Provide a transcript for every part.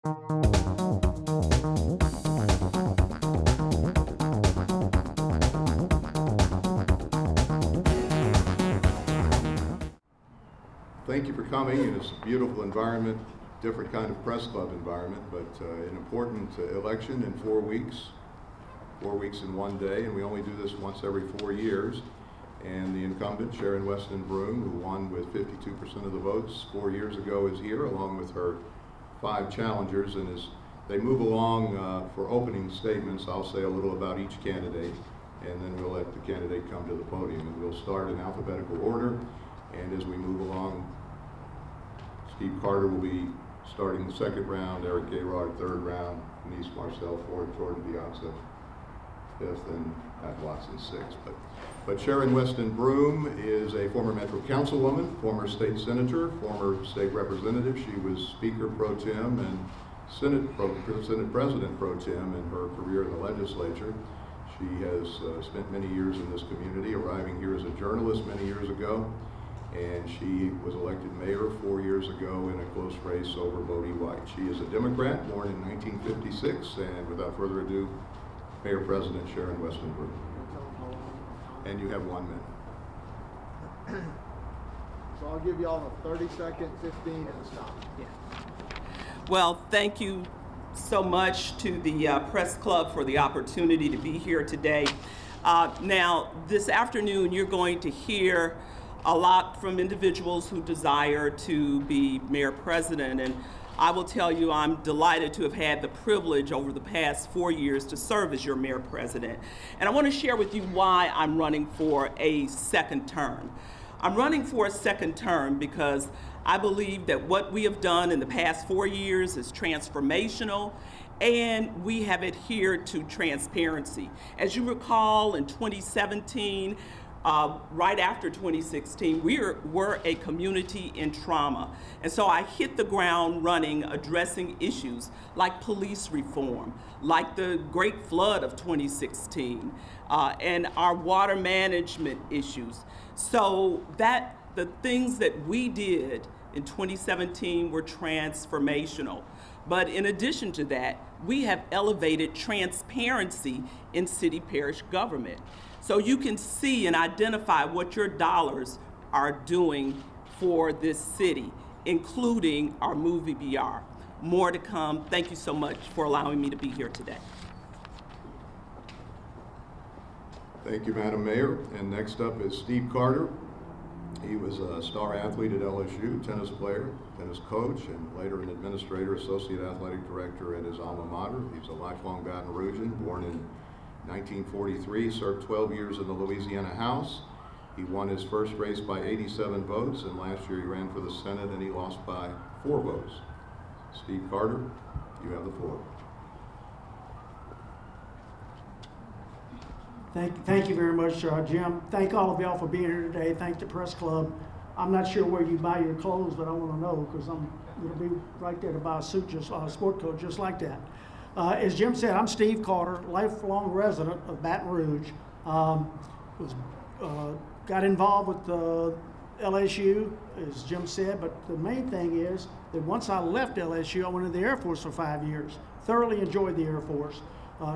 Thank you for coming. It's a beautiful environment, different kind of press club environment, but an important election in 4 weeks. 4 weeks in one day, and we only do this once every 4 years. And the incumbent, Sharon Weston Broome, who won with 52% of the votes 4 years ago, is here, along with her 5 challengers. And as they move along for opening statements, I'll say a little about each candidate, and then we'll let the candidate come to the podium. And we'll start in alphabetical order, and as we move along, Steve Carter will be starting the 2nd round, Eric Gayrard 3rd round, Denise Marcelle 4th, Jordan Piazza 5th, and Matt Watson 6th. But Sharon Weston Broome is a former Metro Councilwoman, former state senator, former state representative. She was Speaker Pro Tem and Senate President Pro Tem in her career in the legislature. She has spent many years in this community, arriving here as a journalist many years ago, and she was elected mayor 4 years ago in a close race over Bodie White. She is a Democrat, born in 1956, and without further ado, Mayor-President Sharon Weston Broome. And you have 1 minute. So I'll give you all a 30-second, 15, and stop. Yeah. Well, thank you so much to the Press Club for the opportunity to be here today. Now, this afternoon, you're going to hear a lot from individuals who desire to be mayor president, and I will tell you I'm delighted to have had the privilege over the past 4 years to serve as your mayor president. And I want to share with you why I'm running for a 2nd term. I'm running for a 2nd term because I believe that what we have done in the past 4 years is transformational, and we have adhered to transparency. As you recall, in 2017, right after 2016, we're a community in trauma. And so I hit the ground running, addressing issues like police reform, like the Great Flood of 2016, and our water management issues. So that the things that we did in 2017 were transformational. But in addition to that, we have elevated transparency in city parish government. So you can see and identify what your dollars are doing for this city, including our movie BR. More to come. Thank you so much for allowing me to be here today. Thank you, Madam Mayor. And next up is Steve Carter. He was a star athlete at LSU, tennis player, tennis coach, and later an administrator, associate athletic director at his alma mater. He's a lifelong Baton Rougean, born in 1943, served 12 years in the Louisiana House. He won his first race by 87 votes, and last year he ran for the Senate and he lost by 4 votes. Steve Carter, you have the floor. Thank you very much, Jim. Thank all of y'all for being here today. Thank the Press Club. I'm not sure where you buy your clothes, but I want to know because I'm going to be right there to buy a suit, just a sport coat, just like that. As Jim said, I'm Steve Carter, lifelong resident of Baton Rouge. Got involved with LSU, as Jim said, but the main thing is that once I left LSU, I went into the Air Force for 5 years. Thoroughly enjoyed the Air Force.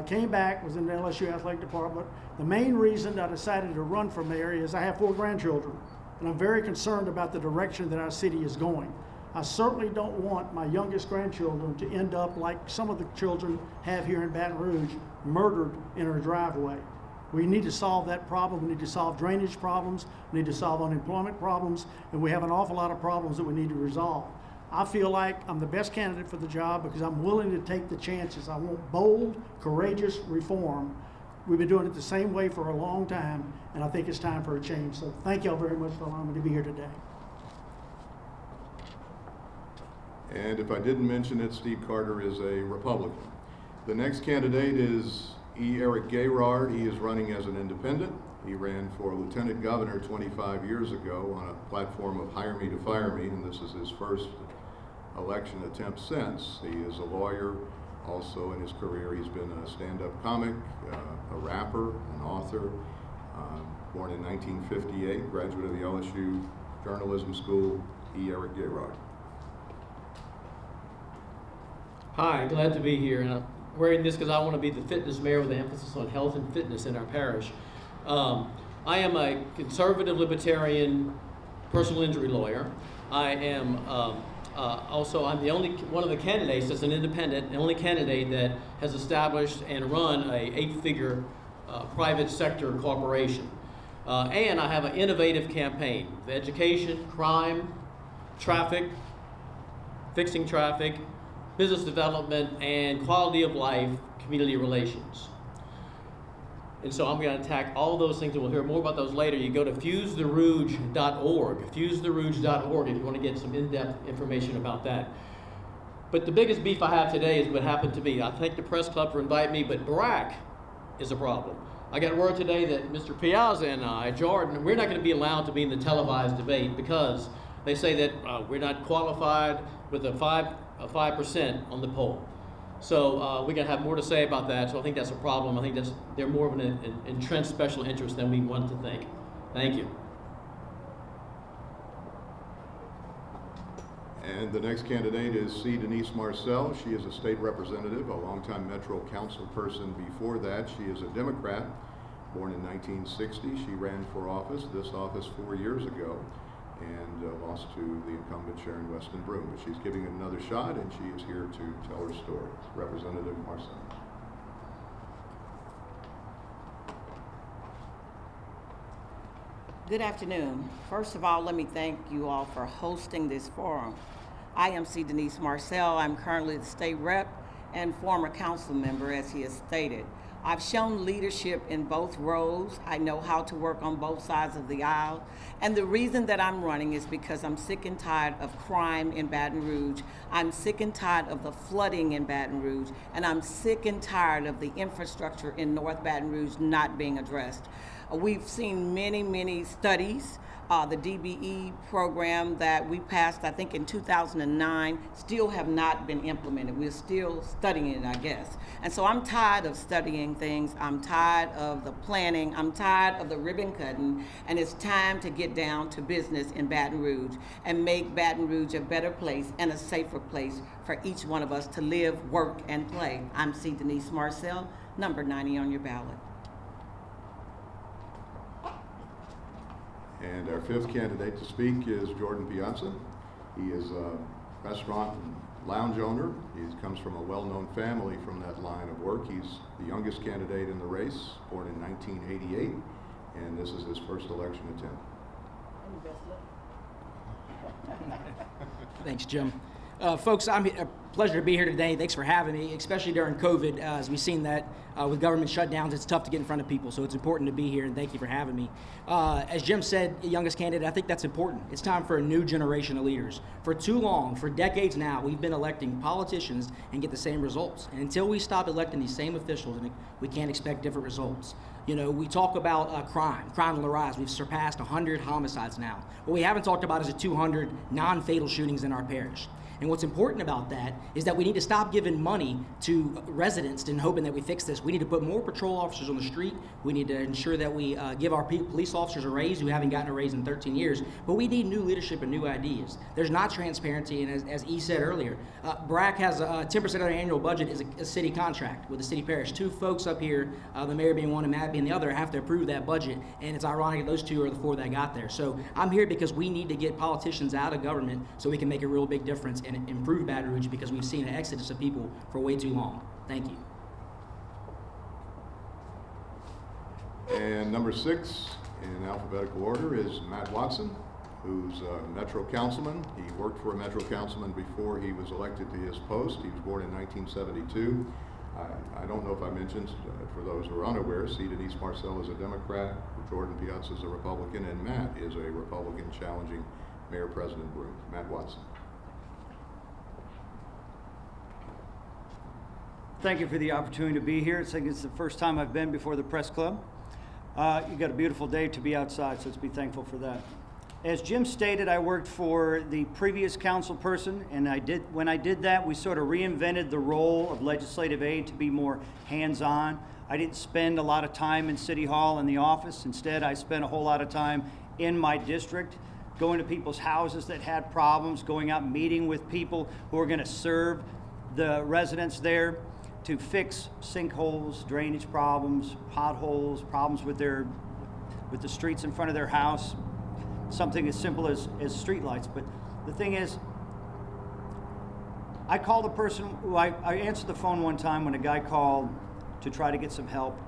Came back, was in the LSU athletic department. The main reason that I decided to run for mayor is I have 4 grandchildren, and I'm very concerned about the direction that our city is going. I certainly don't want my youngest grandchildren to end up like some of the children have here in Baton Rouge, murdered in our driveway. We need to solve that problem. We need to solve drainage problems. We need to solve unemployment problems, and we have an awful lot of problems that we need to resolve. I feel like I'm the best candidate for the job because I'm willing to take the chances. I want bold, courageous reform. We've been doing it the same way for a long time, and I think it's time for a change. So thank y'all very much for allowing me to be here today. And if I didn't mention it, Steve Carter is a Republican. The next candidate is Eric Gayrard. He is running as an independent. He ran for lieutenant governor 25 years ago on a platform of hire me to fire me, and this is his first election attempt since. He is a lawyer. Also in his career, he's been a stand-up comic, a rapper, an author. Born in 1958, graduate of the LSU Journalism School, Eric Gayrard. Hi, glad to be here, and I'm wearing this because I want to be the fitness mayor with an emphasis on health and fitness in our parish. I am a conservative libertarian personal injury lawyer. I am also, I'm the only one of the candidates that's an independent, the only candidate that has established and run a 8-figure private sector corporation. And I have an innovative campaign of education, crime, traffic, fixing traffic, business development, and quality of life, community relations. And so I'm going to attack all those things, and we'll hear more about those later. You go to fusetherouge.org, fusetherouge.org, if you want to get some in-depth information about that. But the biggest beef I have today is what happened to me. I thank the press club for inviting me, but BRAC is a problem. I got word today that Mr. Piazza and I, Jordan, we're not going to be allowed to be in the televised debate because they say that we're not qualified with a 5% on the poll. So we're going to have more to say about that, so I think that's a problem. I think they're more of an entrenched special interest than we want to think. Thank you. And the next candidate is Denise Marcel. She is a state representative, a longtime Metro Council person before that. She is a Democrat, born in 1960. She ran for this office 4 years ago, and lost to the incumbent Sharon Weston Broome. But she's giving it another shot, and she is here to tell her story. Representative Marcel. Good afternoon. First of all, let me thank you all for hosting this forum. I am Denise Marcel. I'm currently the state rep and former council member, as he has stated. I've shown leadership in both roles. I know how to work on both sides of the aisle. And the reason that I'm running is because I'm sick and tired of crime in Baton Rouge. I'm sick and tired of the flooding in Baton Rouge. And I'm sick and tired of the infrastructure in North Baton Rouge not being addressed. We've seen many studies. The DBE program that we passed, I think in 2009, still have not been implemented. We're still studying it, I guess. And so I'm tired of studying things. I'm tired of the planning. I'm tired of the ribbon cutting. And it's time to get down to business in Baton Rouge and make Baton Rouge a better place and a safer place for each one of us to live, work, and play. I'm Denise Marcel, number 90 on your ballot. And our fifth candidate to speak is Jordan Piazza. He is a restaurant and lounge owner. He comes from a well-known family from that line of work. He's the youngest candidate in the race, born in 1988, and this is his first election attempt. Thanks, Jim. Folks, a pleasure to be here today. Thanks for having me, especially during COVID. As we've seen that with government shutdowns, it's tough to get in front of people, so it's important to be here, and thank you for having me. As Jim said, youngest candidate, I think that's important. It's time for a new generation of leaders. For too long, for decades now, we've been electing politicians and get the same results. And until we stop electing these same officials, we can't expect different results. You know, we talk about crime on the rise. We've surpassed 100 homicides now. What we haven't talked about is the 200 non-fatal shootings in our parish. And what's important about that is that we need to stop giving money to residents and hoping that we fix this. We need to put more patrol officers on the street. We need to ensure that we give our police officers a raise who haven't gotten a raise in 13 years. But we need new leadership and new ideas. There's not transparency, and as E said earlier, BRAC has 10% of their annual budget is a city contract with the city parish. Two folks up here, the mayor being one and Matt being the other, have to approve that budget. And it's ironic that those two are the four that got there. So I'm here because we need to get politicians out of government so we can make a real big difference and improve Baton Rouge, because we've seen an exodus of people for way too long. Thank you. And number 6 in alphabetical order is Matt Watson, who's a Metro Councilman. He worked for a Metro Councilman before he was elected to his post. He was born in 1972. I don't know if I mentioned, for those who are unaware, Denise Marcel is a Democrat, Jordan Piazza is a Republican, and Matt is a Republican challenging Mayor-President Broome. Matt Watson. Thank you for the opportunity to be here. I think it's the first time I've been before the press club. You got a beautiful day to be outside, so let's be thankful for that. As Jim stated, I worked for the previous council person, and when I did that, we sort of reinvented the role of legislative aid to be more hands-on. I didn't spend a lot of time in City Hall in the office. Instead, I spent a whole lot of time in my district, going to people's houses that had problems, going out meeting with people who are going to serve the residents there to fix sinkholes, drainage problems, potholes, problems with the streets in front of their house, something as simple as streetlights. But the thing is, I called the person who I answered the phone one time when a guy called to try to get some help,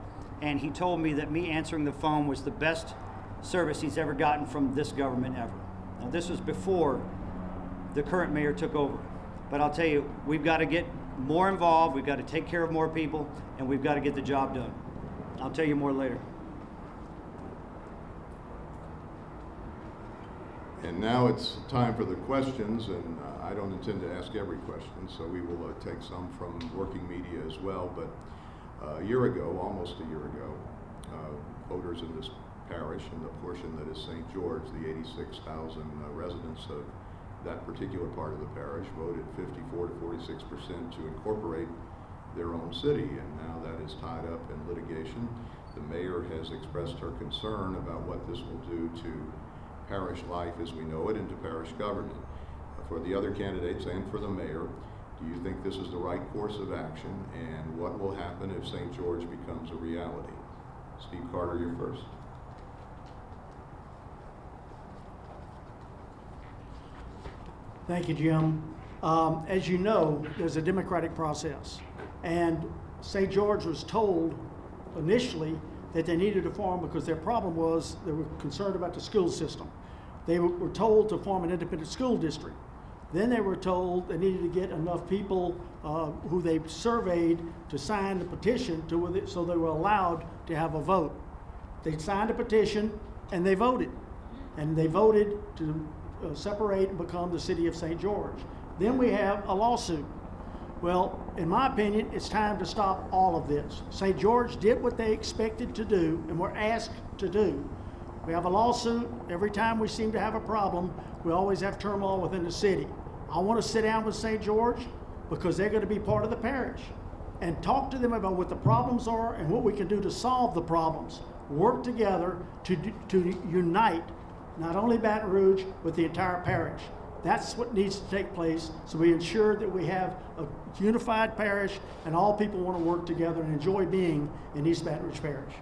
and he told me that me answering the phone was the best service he's ever gotten from this government ever. Now, this was before the current mayor took over. But I'll tell you, we've got to get more involved, we've got to take care of more people, and we've got to get the job done. I'll tell you more later. And now it's time for the questions, and I don't intend to ask every question, so we will take some from working media as well. But a year ago, almost a year ago, voters in this parish, in the portion that is St. George, the 86,000 residents of that particular part of the parish, voted 54 to 46% to incorporate their own city, and now that is tied up in litigation. The mayor has expressed her concern about what this will do to parish life as we know it and to parish government. For the other candidates and for the mayor, do you think this is the right course of action, and what will happen if St. George becomes a reality? Steve Carter, you're first. Thank you, Jim. As you know, there's a democratic process, and St. George was told initially that they needed to form because their problem was they were concerned about the school system. They were told to form an independent school district. Then they were told they needed to get enough people who they surveyed to sign the petition so they were allowed to have a vote. They signed a petition and they voted. And they voted to separate and become the city of St. George. Then we have a lawsuit. Well, in my opinion, it's time to stop all of this. St. George did what they expected to do and were asked to do. We have a lawsuit. Every time we seem to have a problem, we always have turmoil within the city. I want to sit down with St. George because they're going to be part of the parish and talk to them about what the problems are and what we can do to solve the problems. Work together to unite not only Baton Rouge, but the entire parish. That's what needs to take place, so we ensure that we have a unified parish and all people want to work together and enjoy being in East Baton Rouge Parish.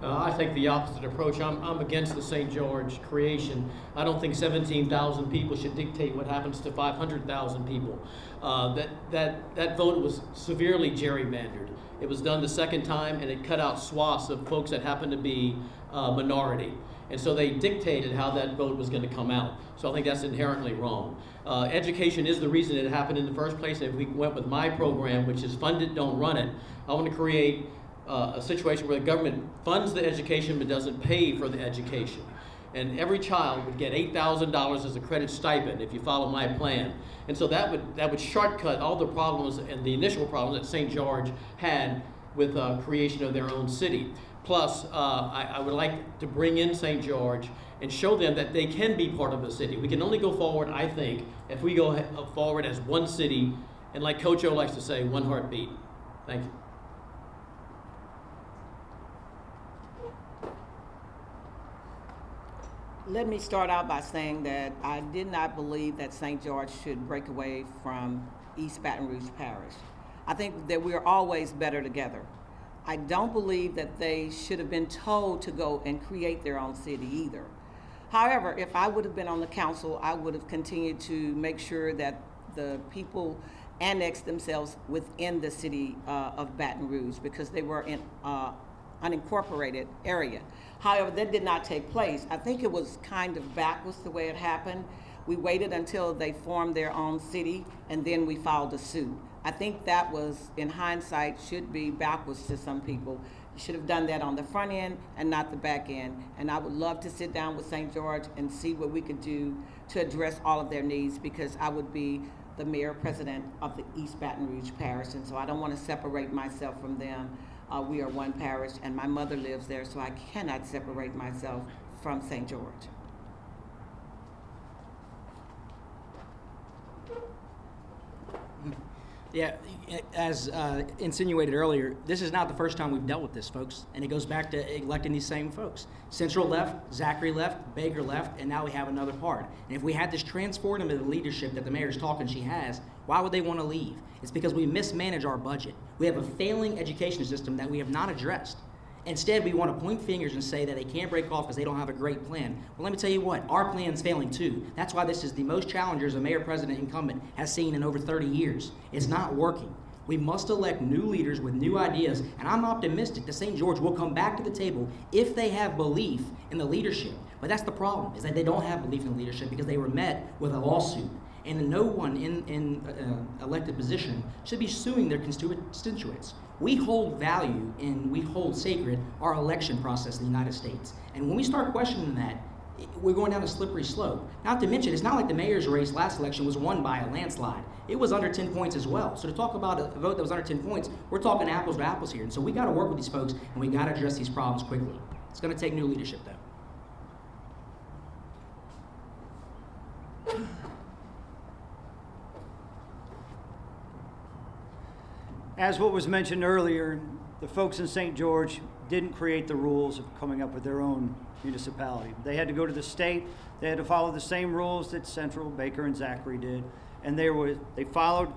I take the opposite approach. I'm against the St. George creation. I don't think 17,000 people should dictate what happens to 500,000 people. That vote was severely gerrymandered. It was done the second time, and it cut out swaths of folks that happened to be minority. And so they dictated how that vote was going to come out. So I think that's inherently wrong. Education is the reason it happened in the first place. If we went with my program, which is fund it, don't run it, I want to create a situation where the government funds the education but doesn't pay for the education. And every child would get $8,000 as a credit stipend if you follow my plan. And so that would shortcut all the problems and the initial problems that St. George had with creation of their own city. Plus, I would like to bring in St. George and show them that they can be part of the city. We can only go forward, I think, if we go forward as one city, and like Coach O likes to say, one heartbeat. Thank you. Let me start out by saying that I did not believe that St. George should break away from East Baton Rouge Parish. I think that we're always better together. I don't believe that they should have been told to go and create their own city either. However, if I would have been on the council, I would have continued to make sure that the people annexed themselves within the city of Baton Rouge because they were in unincorporated area. However, that did not take place. I think it was kind of backwards the way it happened. We waited until they formed their own city and then we filed a suit. I think that was, in hindsight, should be backwards to some people. You should have done that on the front end and not the back end. And I would love to sit down with St. George and see what we could do to address all of their needs because I would be the mayor-president of the East Baton Rouge Parish, and so I don't want to separate myself from them. We are one parish, and my mother lives there, so I cannot separate myself from St. George. Yeah, as insinuated earlier, this is not the first time we've dealt with this, folks, and it goes back to electing these same folks. Central left, Zachary left, Baker left, and now we have another part. And if we had this transformative leadership that the mayor's talking she has, why would they want to leave? It's because we mismanage our budget. We have a failing education system that we have not addressed. Instead, we want to point fingers and say that they can't break off because they don't have a great plan. Well, let me tell you what, our plan's failing too. That's why this is the most challengers a mayor-president incumbent has seen in over 30 years. It's not working. We must elect new leaders with new ideas, and I'm optimistic that St. George will come back to the table if they have belief in the leadership. But that's the problem, is that they don't have belief in the leadership because they were met with a lawsuit. And no one in elected position should be suing their constituents. We hold value and we hold sacred our election process in the United States. And when we start questioning that, we're going down a slippery slope. Not to mention, it's not like the mayor's race last election was won by a landslide. It was under 10 points as well. So to talk about a vote that was under 10 points, we're talking apples to apples here. And so we got to work with these folks and we got to address these problems quickly. It's going to take new leadership, though. As what was mentioned earlier, the folks in St. George didn't create the rules of coming up with their own municipality. They had to go to the state. They had to follow the same rules that Central, Baker, and Zachary did. And they followed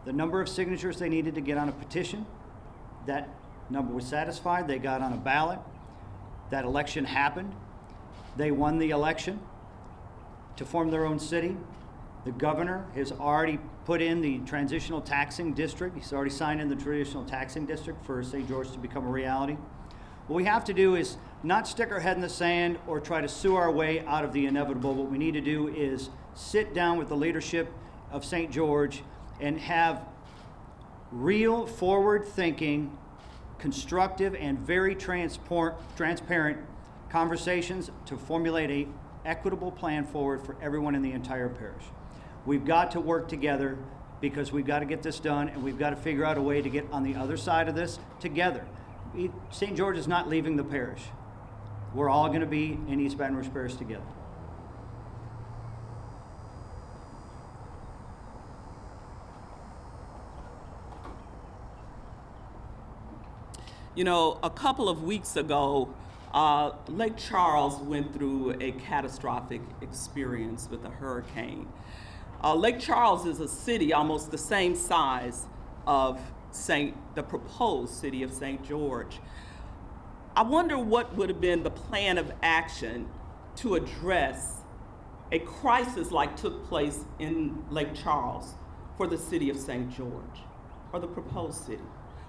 the number of signatures they needed to get on a petition. That number was satisfied. They got on a ballot. That election happened. They won the election to form their own city. The governor has already put in the transitional taxing district. He's already signed in the traditional taxing district for St. George to become a reality. What we have to do is not stick our head in the sand or try to sue our way out of the inevitable. What we need to do is sit down with the leadership of St. George and have real forward-thinking, constructive, and very transparent conversations to formulate an equitable plan forward for everyone in the entire parish. We've got to work together because we've got to get this done, and we've got to figure out a way to get on the other side of this together. St. George is not leaving the parish. We're all going to be in East Baton Rouge Parish together. You know, a couple of weeks ago, Lake Charles went through a catastrophic experience with a hurricane. Lake Charles is a city almost the same size of the proposed city of St. George. I wonder what would have been the plan of action to address a crisis like took place in Lake Charles for the city of St. George, or the proposed city.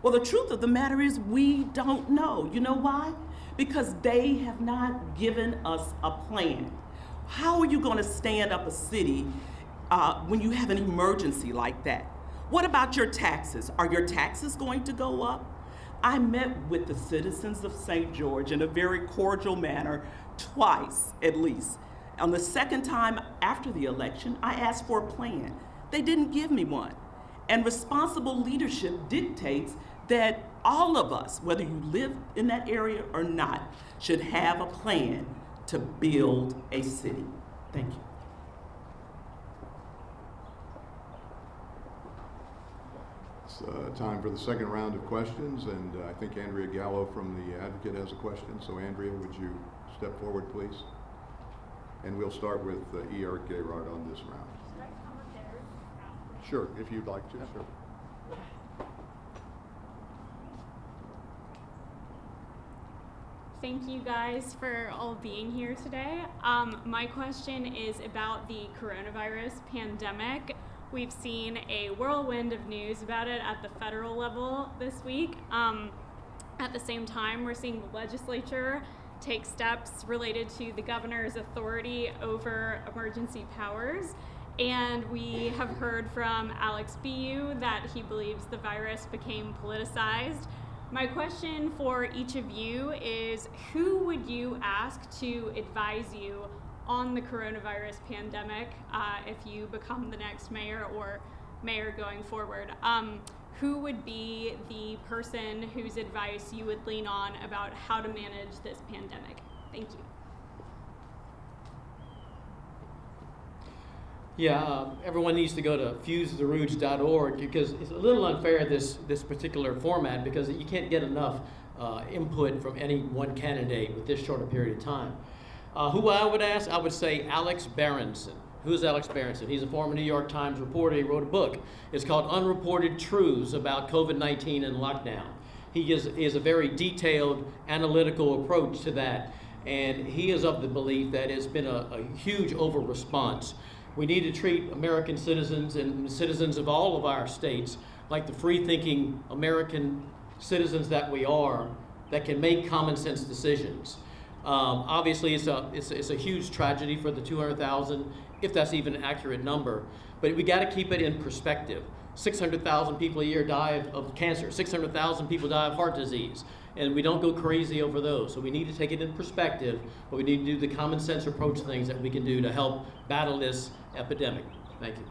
Well, the truth of the matter is we don't know. You know why? Because they have not given us a plan. How are you going to stand up a city when you have an emergency like that? What about your taxes? Are your taxes going to go up? I met with the citizens of St. George in a very cordial manner twice, at least. On the second time after the election, I asked for a plan. They didn't give me one. And responsible leadership dictates that all of us, whether you live in that area or not, should have a plan to build a city. Thank you. It's time for the second round of questions, and I think Andrea Gallo from the Advocate has a question. So Andrea, would you step forward, please? And we'll start with E.R. Gayrard on this round. Should I come up there? Sure, if you'd like to, sure. Thank you guys for all being here today. My question is about the coronavirus pandemic. We've seen a whirlwind of news about it at the federal level this week. At the same time, we're seeing the legislature take steps related to the governor's authority over emergency powers. And we have heard from Alex Bu that he believes the virus became politicized. My question for each of you is, who would you ask to advise you on the coronavirus pandemic if you become the next mayor or mayor going forward? Who would be the person whose advice you would lean on about how to manage this pandemic? Thank you. Yeah, everyone needs to go to fusetherouge.org because it's a little unfair, this particular format, because you can't get enough input from any one candidate with this short a period of time. Who I would ask? I would say Alex Berenson. Who's Alex Berenson? He's a former New York Times reporter. He wrote a book. It's called Unreported Truths About COVID-19 and Lockdown. He is a very detailed, analytical approach to that, and he is of the belief that it's been a huge over-response. We need to treat American citizens and citizens of all of our states like the free-thinking American citizens that we are, that can make common sense decisions. Obviously, it's a huge tragedy for the 200,000, if that's even an accurate number, but we got to keep it in perspective. 600,000 people a year die of cancer. 600,000 people die of heart disease, and we don't go crazy over those. So we need to take it in perspective, but we need to do the common sense approach things that we can do to help battle this epidemic. Thank you.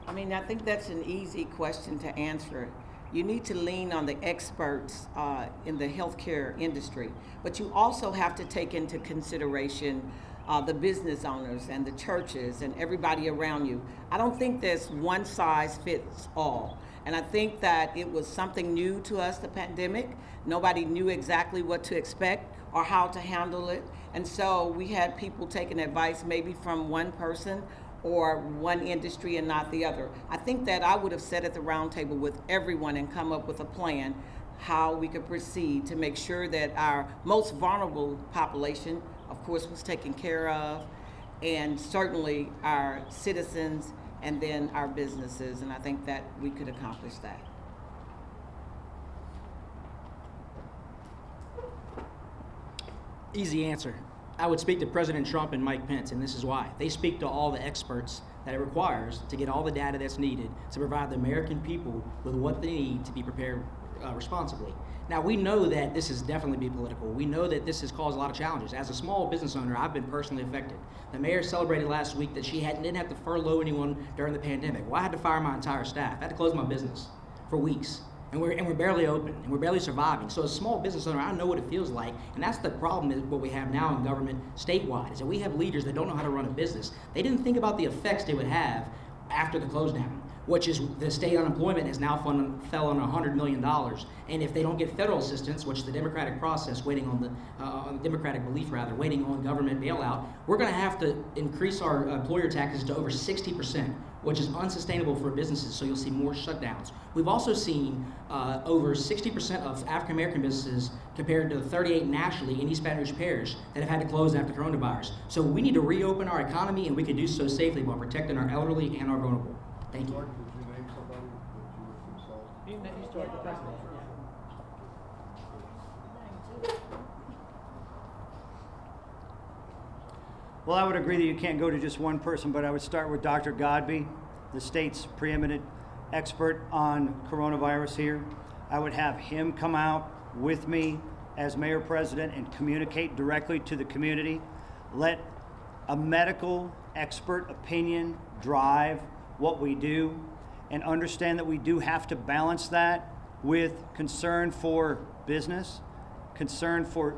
I mean, I think that's an easy question to answer. You need to lean on the experts in the healthcare industry, but you also have to take into consideration the business owners and the churches and everybody around you. I don't think there's one size fits all. And I think that it was something new to us, the pandemic. Nobody knew exactly what to expect or how to handle it. And so we had people taking advice maybe from one person or one industry and not the other. I think that I would have sat at the round table with everyone and come up with a plan how we could proceed to make sure that our most vulnerable population, of course, was taken care of, and certainly our citizens and then our businesses, and I think that we could accomplish that. Easy answer. I would speak to President Trump and Mike Pence, and this is why. They speak to all the experts that it requires to get all the data that's needed to provide the American people with what they need to be prepared responsibly. Now, we know that this has definitely been political. We know that this has caused a lot of challenges. As a small business owner, I've been personally affected. The mayor celebrated last week that she didn't have to furlough anyone during the pandemic. Well, I had to fire my entire staff. I had to close my business for weeks. And we're barely open, and we're barely surviving. So as a small business owner, I know what it feels like, and that's the problem is what we have now in government statewide, is that we have leaders that don't know how to run a business. They didn't think about the effects they would have after the close down, which is the state unemployment has now fell on $100 million. And if they don't get federal assistance, which is the democratic process, waiting on the democratic belief rather, waiting on government bailout, we're gonna have to increase our employer taxes to over 60%, which is unsustainable for businesses, so you'll see more shutdowns. We've also seen over 60% of African American businesses compared to the 38 nationally in East Baton Rouge Parish that have had to close after coronavirus. So we need to reopen our economy, and we can do so safely while protecting our elderly and our vulnerable. Thank you. Jordan, did you name somebody that you would consult? You start the president. Well, I would agree that you can't go to just one person, but I would start with Dr. Godby, the state's preeminent expert on coronavirus here. I would have him come out with me as mayor-president and communicate directly to the community. Let a medical expert opinion drive what we do, and understand that we do have to balance that with concern for business, concern for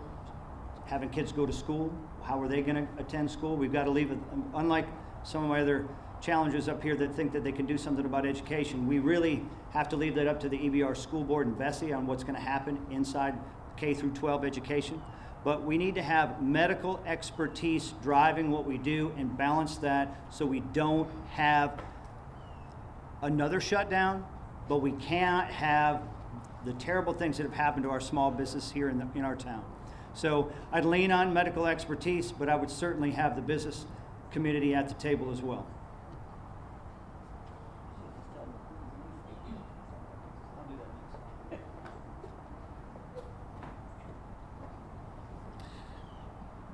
having kids go to school. How are they going to attend school? We've got to leave it, unlike some of my other challenges up here that think that they can do something about education, we really have to leave that up to the EBR school board and VESI on what's going to happen inside K through 12 education. But we need to have medical expertise driving what we do and balance that so we don't have another shutdown, but we can't have the terrible things that have happened to our small business here in our town. So I'd lean on medical expertise, but I would certainly have the business community at the table as well.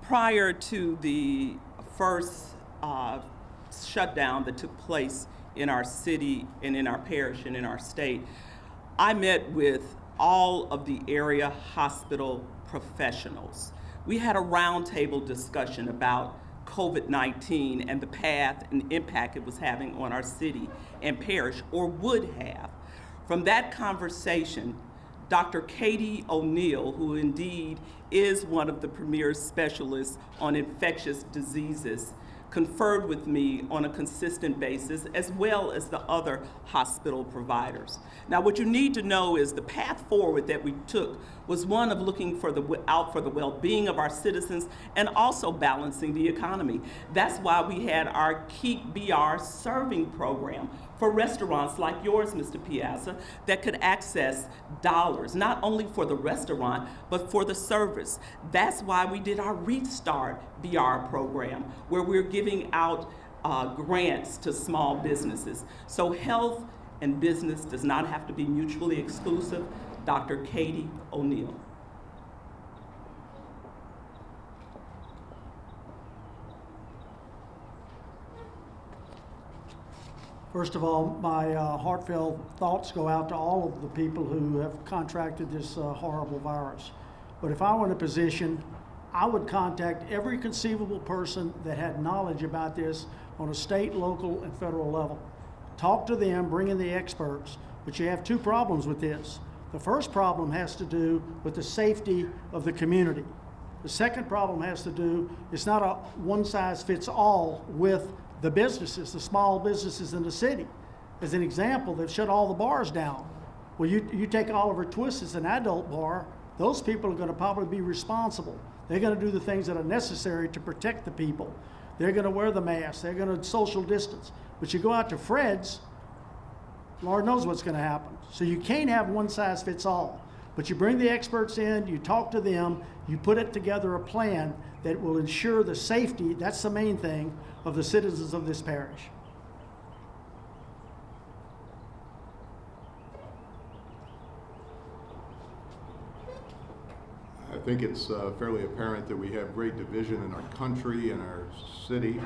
Prior to the first shutdown that took place in our city and in our parish and in our state, I met with all of the area hospital professionals. We had a roundtable discussion about COVID-19 and the path and impact it was having on our city and parish, or would have. From that conversation, Dr. Katie O'Neill, who indeed is one of the premier specialists on infectious diseases, conferred with me on a consistent basis, as well as the other hospital providers. Now, what you need to know is the path forward that we took was one of looking out for the well-being of our citizens and also balancing the economy. That's why we had our Keep BR serving program for restaurants like yours, Mr. Piazza, that could access dollars, not only for the restaurant, but for the service. That's why we did our Restart BR program, where we're giving out grants to small businesses. So health and business does not have to be mutually exclusive. Dr. Katie O'Neill. First of all, my heartfelt thoughts go out to all of the people who have contracted this horrible virus. But if I were in a position, I would contact every conceivable person that had knowledge about this on a state, local, and federal level. Talk to them, bring in the experts. But you have two problems with this. The first problem has to do with the safety of the community. The second problem has to do, it's not a one-size-fits-all with the businesses, the small businesses in the city. As an example, they've shut all the bars down. Well, you take Oliver Twist as an adult bar, those people are going to probably be responsible. They're going to do the things that are necessary to protect the people. They're going to wear the mask. They're going to social distance. But you go out to Fred's, Lord knows what's going to happen. So you can't have one size fits all. But you bring the experts in, you talk to them, you put it together a plan that will ensure the safety, that's the main thing, of the citizens of this parish. I think it's fairly apparent that we have great division in our country and our city,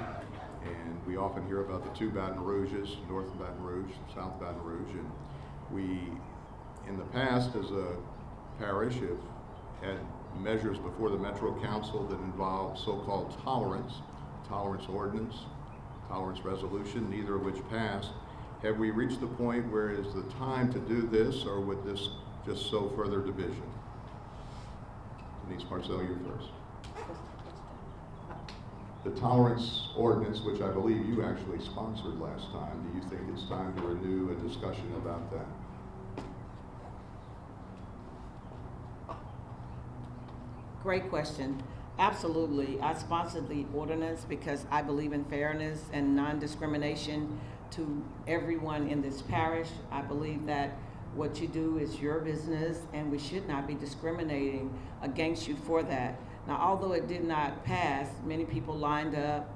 and we often hear about the two Baton Rouges, North Baton Rouge, South Baton Rouge, and we, in the past, as a parish, have had measures before the Metro Council that involve so-called Tolerance Ordinance, Tolerance Resolution, neither of which passed. Have we reached the point where it is the time to do this, or would this just sow further division? Denise Marcel, you first. The Tolerance Ordinance, which I believe you actually sponsored last time, do you think it's time to renew a discussion about that? Great question. Absolutely. I sponsored the ordinance because I believe in fairness and non-discrimination to everyone in this parish. I believe that what you do is your business and we should not be discriminating against you for that. Now, although it did not pass, many people lined up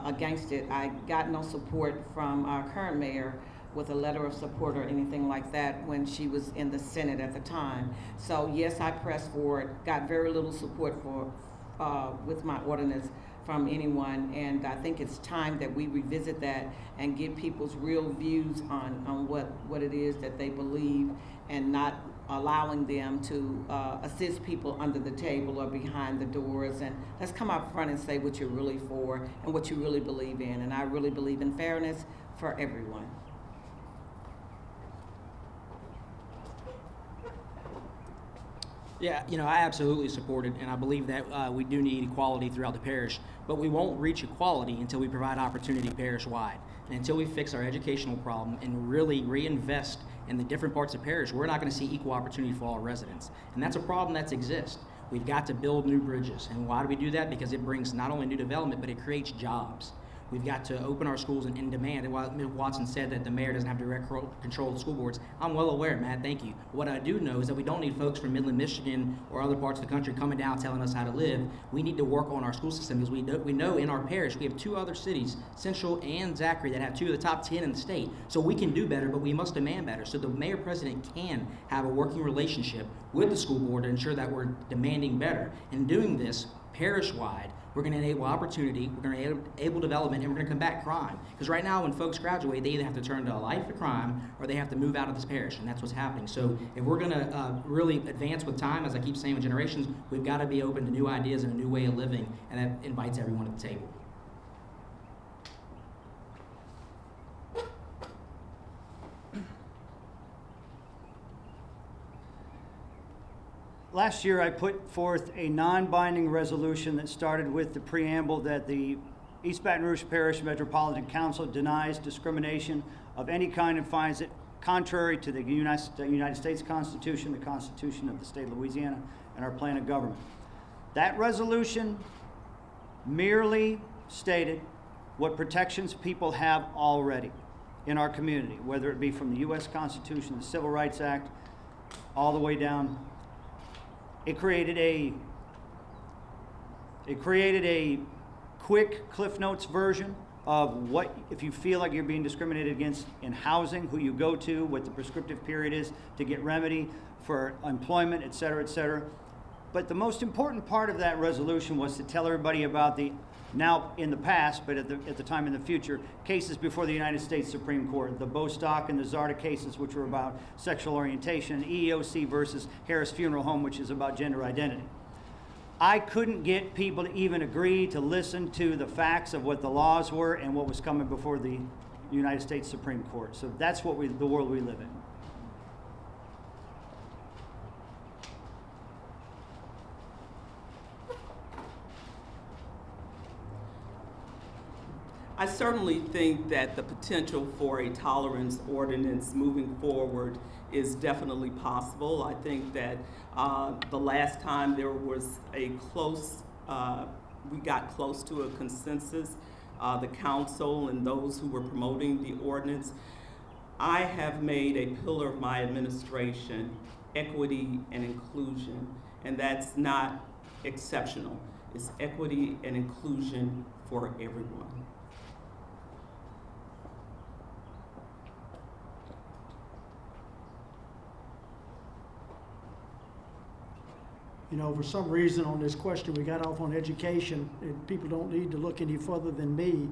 against it. I got no support from our current mayor with a letter of support or anything like that when she was in the Senate at the time. So yes, I pressed for it, got very little support for with my ordinance from anyone, and I think it's time that we revisit that and give people's real views on what it is that they believe, and not allowing them to assist people under the table or behind the doors. And let's come out front and say what you're really for and what you really believe in. And I really believe in fairness for everyone. Yeah, I absolutely support it, and I believe that we do need equality throughout the parish, but we won't reach equality until we provide opportunity parish-wide. And until we fix our educational problem and really reinvest in the different parts of parish, we're not going to see equal opportunity for all residents. And that's a problem that exists. We've got to build new bridges. And why do we do that? Because it brings not only new development, but it creates jobs. We've got to open our schools in demand. And while Ms. Watson said that the mayor doesn't have direct control of the school boards, I'm well aware, Matt, thank you. What I do know is that we don't need folks from Midland, Michigan or other parts of the country coming down telling us how to live. We need to work on our school system, because we know in our parish we have two other cities, Central and Zachary, that have two of the top 10 in the state. So we can do better, but we must demand better. So the mayor-president can have a working relationship with the school board to ensure that we're demanding better. In doing this, parish-wide, we're going to enable opportunity, we're going to enable development, and we're going to combat crime. Because right now, when folks graduate, they either have to turn to a life of crime or they have to move out of this parish, and that's what's happening. So if we're going to really advance with time, as I keep saying with generations, we've got to be open to new ideas and a new way of living, and that invites everyone at the table. Last year, I put forth a non-binding resolution that started with the preamble that the East Baton Rouge Parish Metropolitan Council denies discrimination of any kind and finds it contrary to the United States Constitution, the Constitution of the State of Louisiana, and our plan of government. That resolution merely stated what protections people have already in our community, whether it be from the U.S. Constitution, the Civil Rights Act, all the way down. It created a quick Cliff Notes version of what, if you feel like you're being discriminated against in housing, who you go to, what the prescriptive period is to get remedy for employment, et cetera, et cetera. But the most important part of that resolution was to tell everybody about the, now in the past, but at the time in the future, cases before the United States Supreme Court, the Bostock and the Zarda cases, which were about sexual orientation, and EEOC versus Harris Funeral Home, which is about gender identity. I couldn't get people to even agree to listen to the facts of what the laws were and what was coming before the United States Supreme Court. So that's what the world we live in. I certainly think that the potential for a tolerance ordinance moving forward is definitely possible. I think that the last time there was a close, we got close to a consensus, the council and those who were promoting the ordinance. I have made a pillar of my administration equity and inclusion, and that's not exceptional. It's equity and inclusion for everyone. You know, for some reason on this question, we got off on education, and people don't need to look any further than me.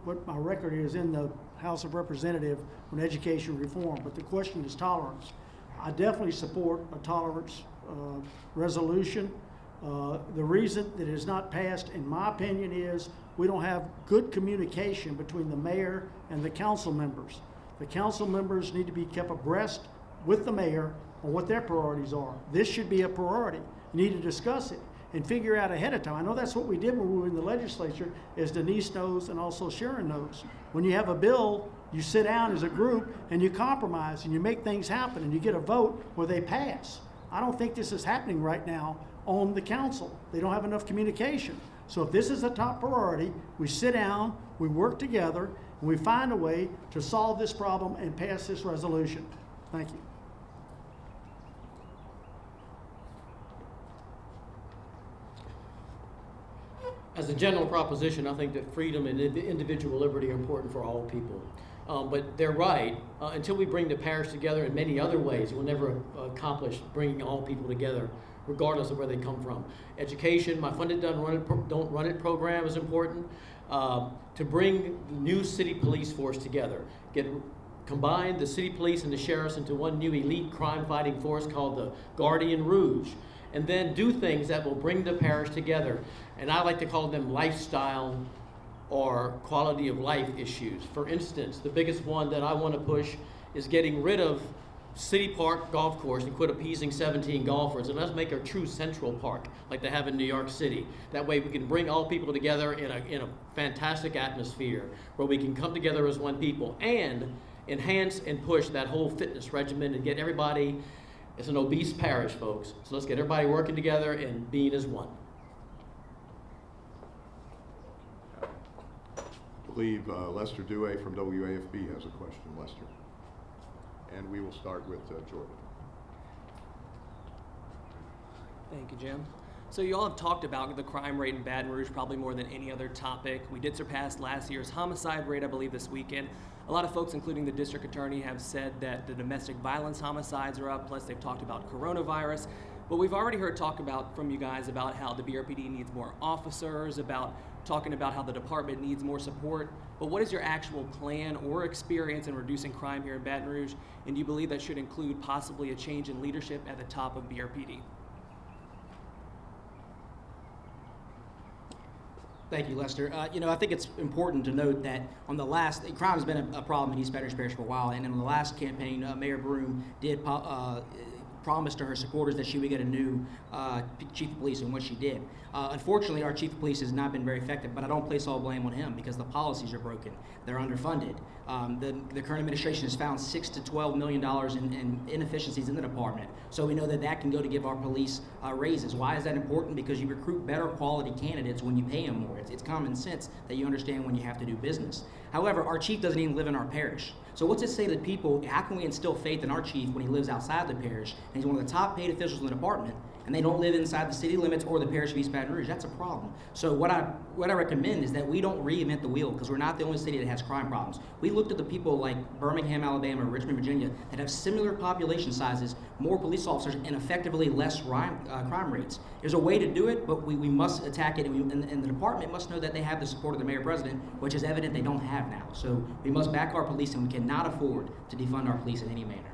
What my record is in the House of Representatives on education reform, but the question is tolerance. I definitely support a tolerance resolution. The reason that it is not passed, in my opinion, is we don't have good communication between the mayor and the council members. The council members need to be kept abreast with the mayor on what their priorities are. This should be a priority. You need to discuss it and figure out ahead of time. I know that's what we did when we were in the legislature, as Denise knows and also Sharon knows. When you have a bill, you sit down as a group and you compromise and you make things happen and you get a vote where they pass. I don't think this is happening right now on the council. They don't have enough communication. So if this is a top priority, we sit down, we work together, and we find a way to solve this problem and pass this resolution. Thank you. As a general proposition, I think that freedom and individual liberty are important for all people. But they're right. Until we bring the parish together in many other ways, we'll never accomplish bringing all people together, regardless of where they come from. Education, my Funded Don't Run It program is important. To bring the new city police force together, combine the city police and the sheriffs into one new elite crime-fighting force called the Guardian Rouge, and then do things that will bring the parish together. And I like to call them lifestyle or quality of life issues. For instance, the biggest one that I want to push is getting rid of City Park Golf Course and quit appeasing 17 golfers, and let's make a true central park like they have in New York City. That way we can bring all people together in a fantastic atmosphere where we can come together as one people and enhance and push that whole fitness regimen and get everybody. It's an obese parish, folks, so let's get everybody working together and being as one. I believe Lester Dewey from WAFB has a question. Lester. And we will start with Jordan. Thank you, Jim. So you all have talked about the crime rate in Baton Rouge probably more than any other topic. We did surpass last year's homicide rate, I believe, this weekend. A lot of folks, including the district attorney, have said that the domestic violence homicides are up, plus they've talked about coronavirus. But we've already heard talk from you guys about how the BRPD needs more officers, talking about how the department needs more support. But what is your actual plan or experience in reducing crime here in Baton Rouge? And do you believe that should include possibly a change in leadership at the top of BRPD? Thank you, Lester. I think it's important to note that on the last, crime has been a problem in East Baton Rouge Parish for a while, and in the last campaign, Mayor Broome did promised to her supporters that she would get a new chief of police, and what she did. Unfortunately, our chief of police has not been very effective, but I don't place all blame on him because the policies are broken. They're underfunded. The current administration has found $6 to $12 million in inefficiencies in the department. So we know that that can go to give our police raises. Why is that important? Because you recruit better quality candidates when you pay them more. It's common sense that you understand when you have to do business. However, our chief doesn't even live in our parish. So what's it say to people? How can we instill faith in our chief when he lives outside the parish and he's one of the top paid officials in the department, and they don't live inside the city limits or the parish of East Baton Rouge? That's a problem. So what I recommend is that we don't reinvent the wheel, because we're not the only city that has crime problems. We looked at the people like Birmingham, Alabama, Richmond, Virginia, that have similar population sizes, more police officers, and effectively less crime rates. There's a way to do it, but we must attack it, and the department must know that they have the support of the Mayor-President, which is evident they don't have now. So we must back our police, and we cannot afford to defund our police in any manner.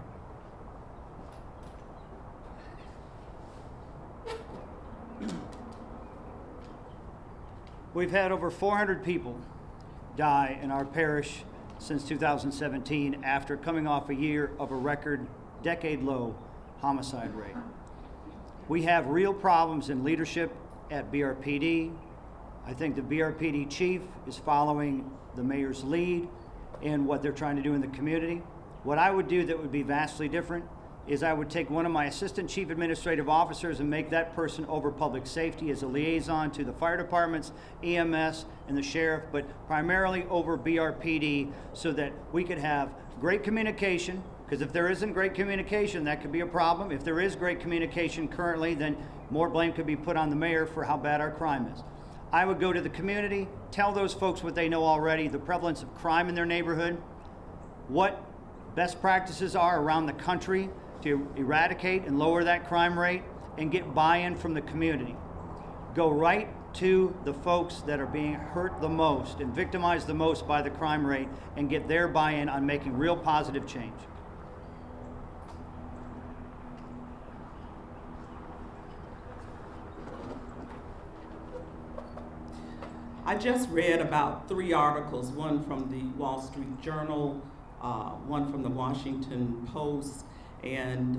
We've had over 400 people die in our parish since 2017 after coming off a year of a record decade-low homicide rate. We have real problems in leadership at BRPD. I think the BRPD chief is following the mayor's lead in what they're trying to do in the community. What I would do that would be vastly different is I would take one of my assistant chief administrative officers and make that person over public safety as a liaison to the fire departments, EMS, and the sheriff, but primarily over BRPD, so that we could have great communication, because if there isn't great communication, that could be a problem. If there is great communication currently, then more blame could be put on the mayor for how bad our crime is. I would go to the community, tell those folks what they know already, the prevalence of crime in their neighborhood, what best practices are around the country to eradicate and lower that crime rate, and get buy-in from the community. Go right to the folks that are being hurt the most and victimized the most by the crime rate, and get their buy-in on making real positive change. I just read about 3 articles, one from the Wall Street Journal, one from the Washington Post, and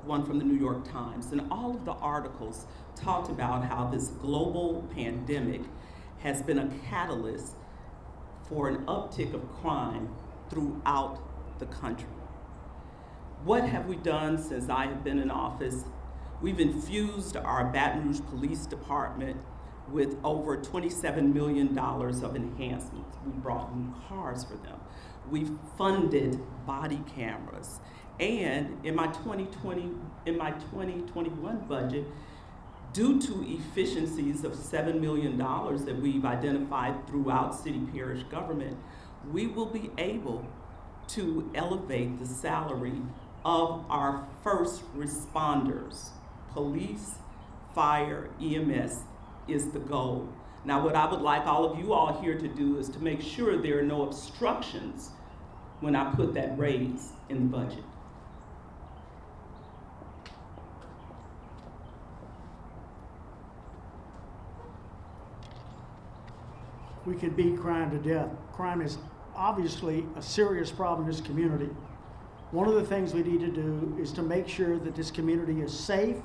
one from the New York Times. And all of the articles talked about how this global pandemic has been a catalyst for an uptick of crime throughout the country. What have we done since I have been in office? We've infused our Baton Rouge Police Department with over $27 million of enhancements. We brought new cars for them. We've funded body cameras. And in my 2021 budget, due to efficiencies of $7 million that we've identified throughout city parish government, we will be able to elevate the salary of our first responders. Police, fire, EMS is the goal. Now, what I would like all of you all here to do is to make sure there are no obstructions when I put that raise in the budget. We can beat crime to death. Crime is obviously a serious problem in this community. One of the things we need to do is to make sure that this community is safe,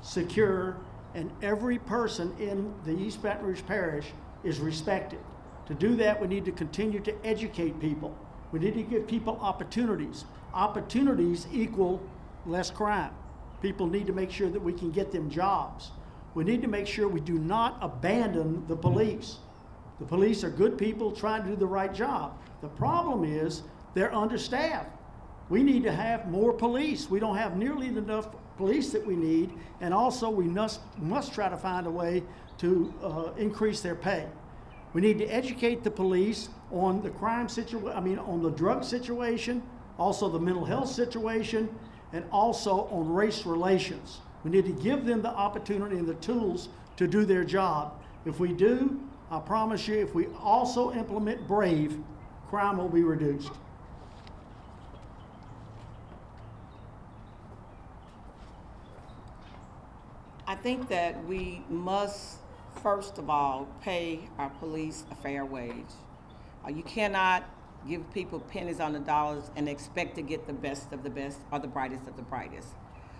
secure, and every person in the East Baton Rouge Parish is respected. To do that, we need to continue to educate people. We need to give people opportunities. Opportunities equal less crime. People need to make sure that we can get them jobs. We need to make sure we do not abandon the police. The police are good people trying to do the right job. The problem is they're understaffed. We need to have more police. We don't have nearly enough police that we need, and also we must try to find a way to increase their pay. We need to educate the police on the crime situation, on the drug situation, also the mental health situation, and also on race relations. We need to give them the opportunity and the tools to do their job. If we do, I promise you, if we also implement BRAVE, crime will be reduced. I think that we must, first of all, pay our police a fair wage. You cannot give people pennies on the dollars, and expect to get the best of the best or the brightest of the brightest.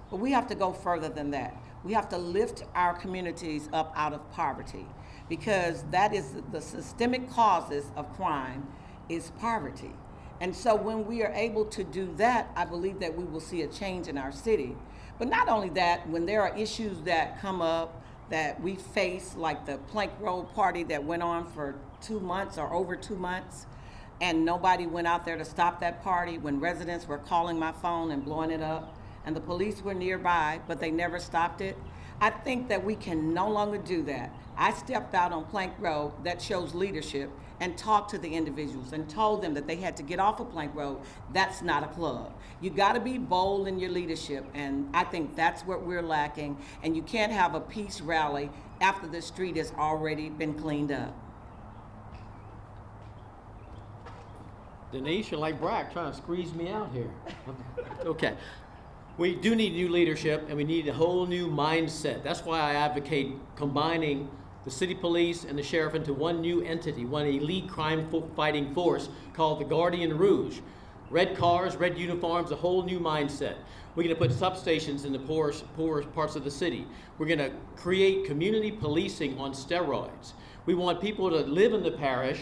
But we have to go further than that. We have to lift our communities up out of poverty, because that is the systemic causes of crime is poverty. And so when we are able to do that, I believe that we will see a change in our city. But not only that, when there are issues that come up that we face, like the Plank Road party that went on for 2 months or over 2 months, and nobody went out there to stop that party, when residents were calling my phone and blowing it up, and the police were nearby, but they never stopped it. I think that we can no longer do that. I stepped out on Plank Road, that shows leadership, and talked to the individuals and told them that they had to get off of Plank Road. That's not a club. You gotta be bold in your leadership, and I think that's what we're lacking, and you can't have a peace rally after the street has already been cleaned up. Denise, you're like Brack trying to squeeze me out here. Okay. We do need new leadership, and we need a whole new mindset. That's why I advocate combining the city police and the sheriff into one new entity, one elite crime fighting force called the Guardian Rouge. Red cars, red uniforms, a whole new mindset. We're going to put substations in the poorest parts of the city. We're going to create community policing on steroids. We want people to live in the parish,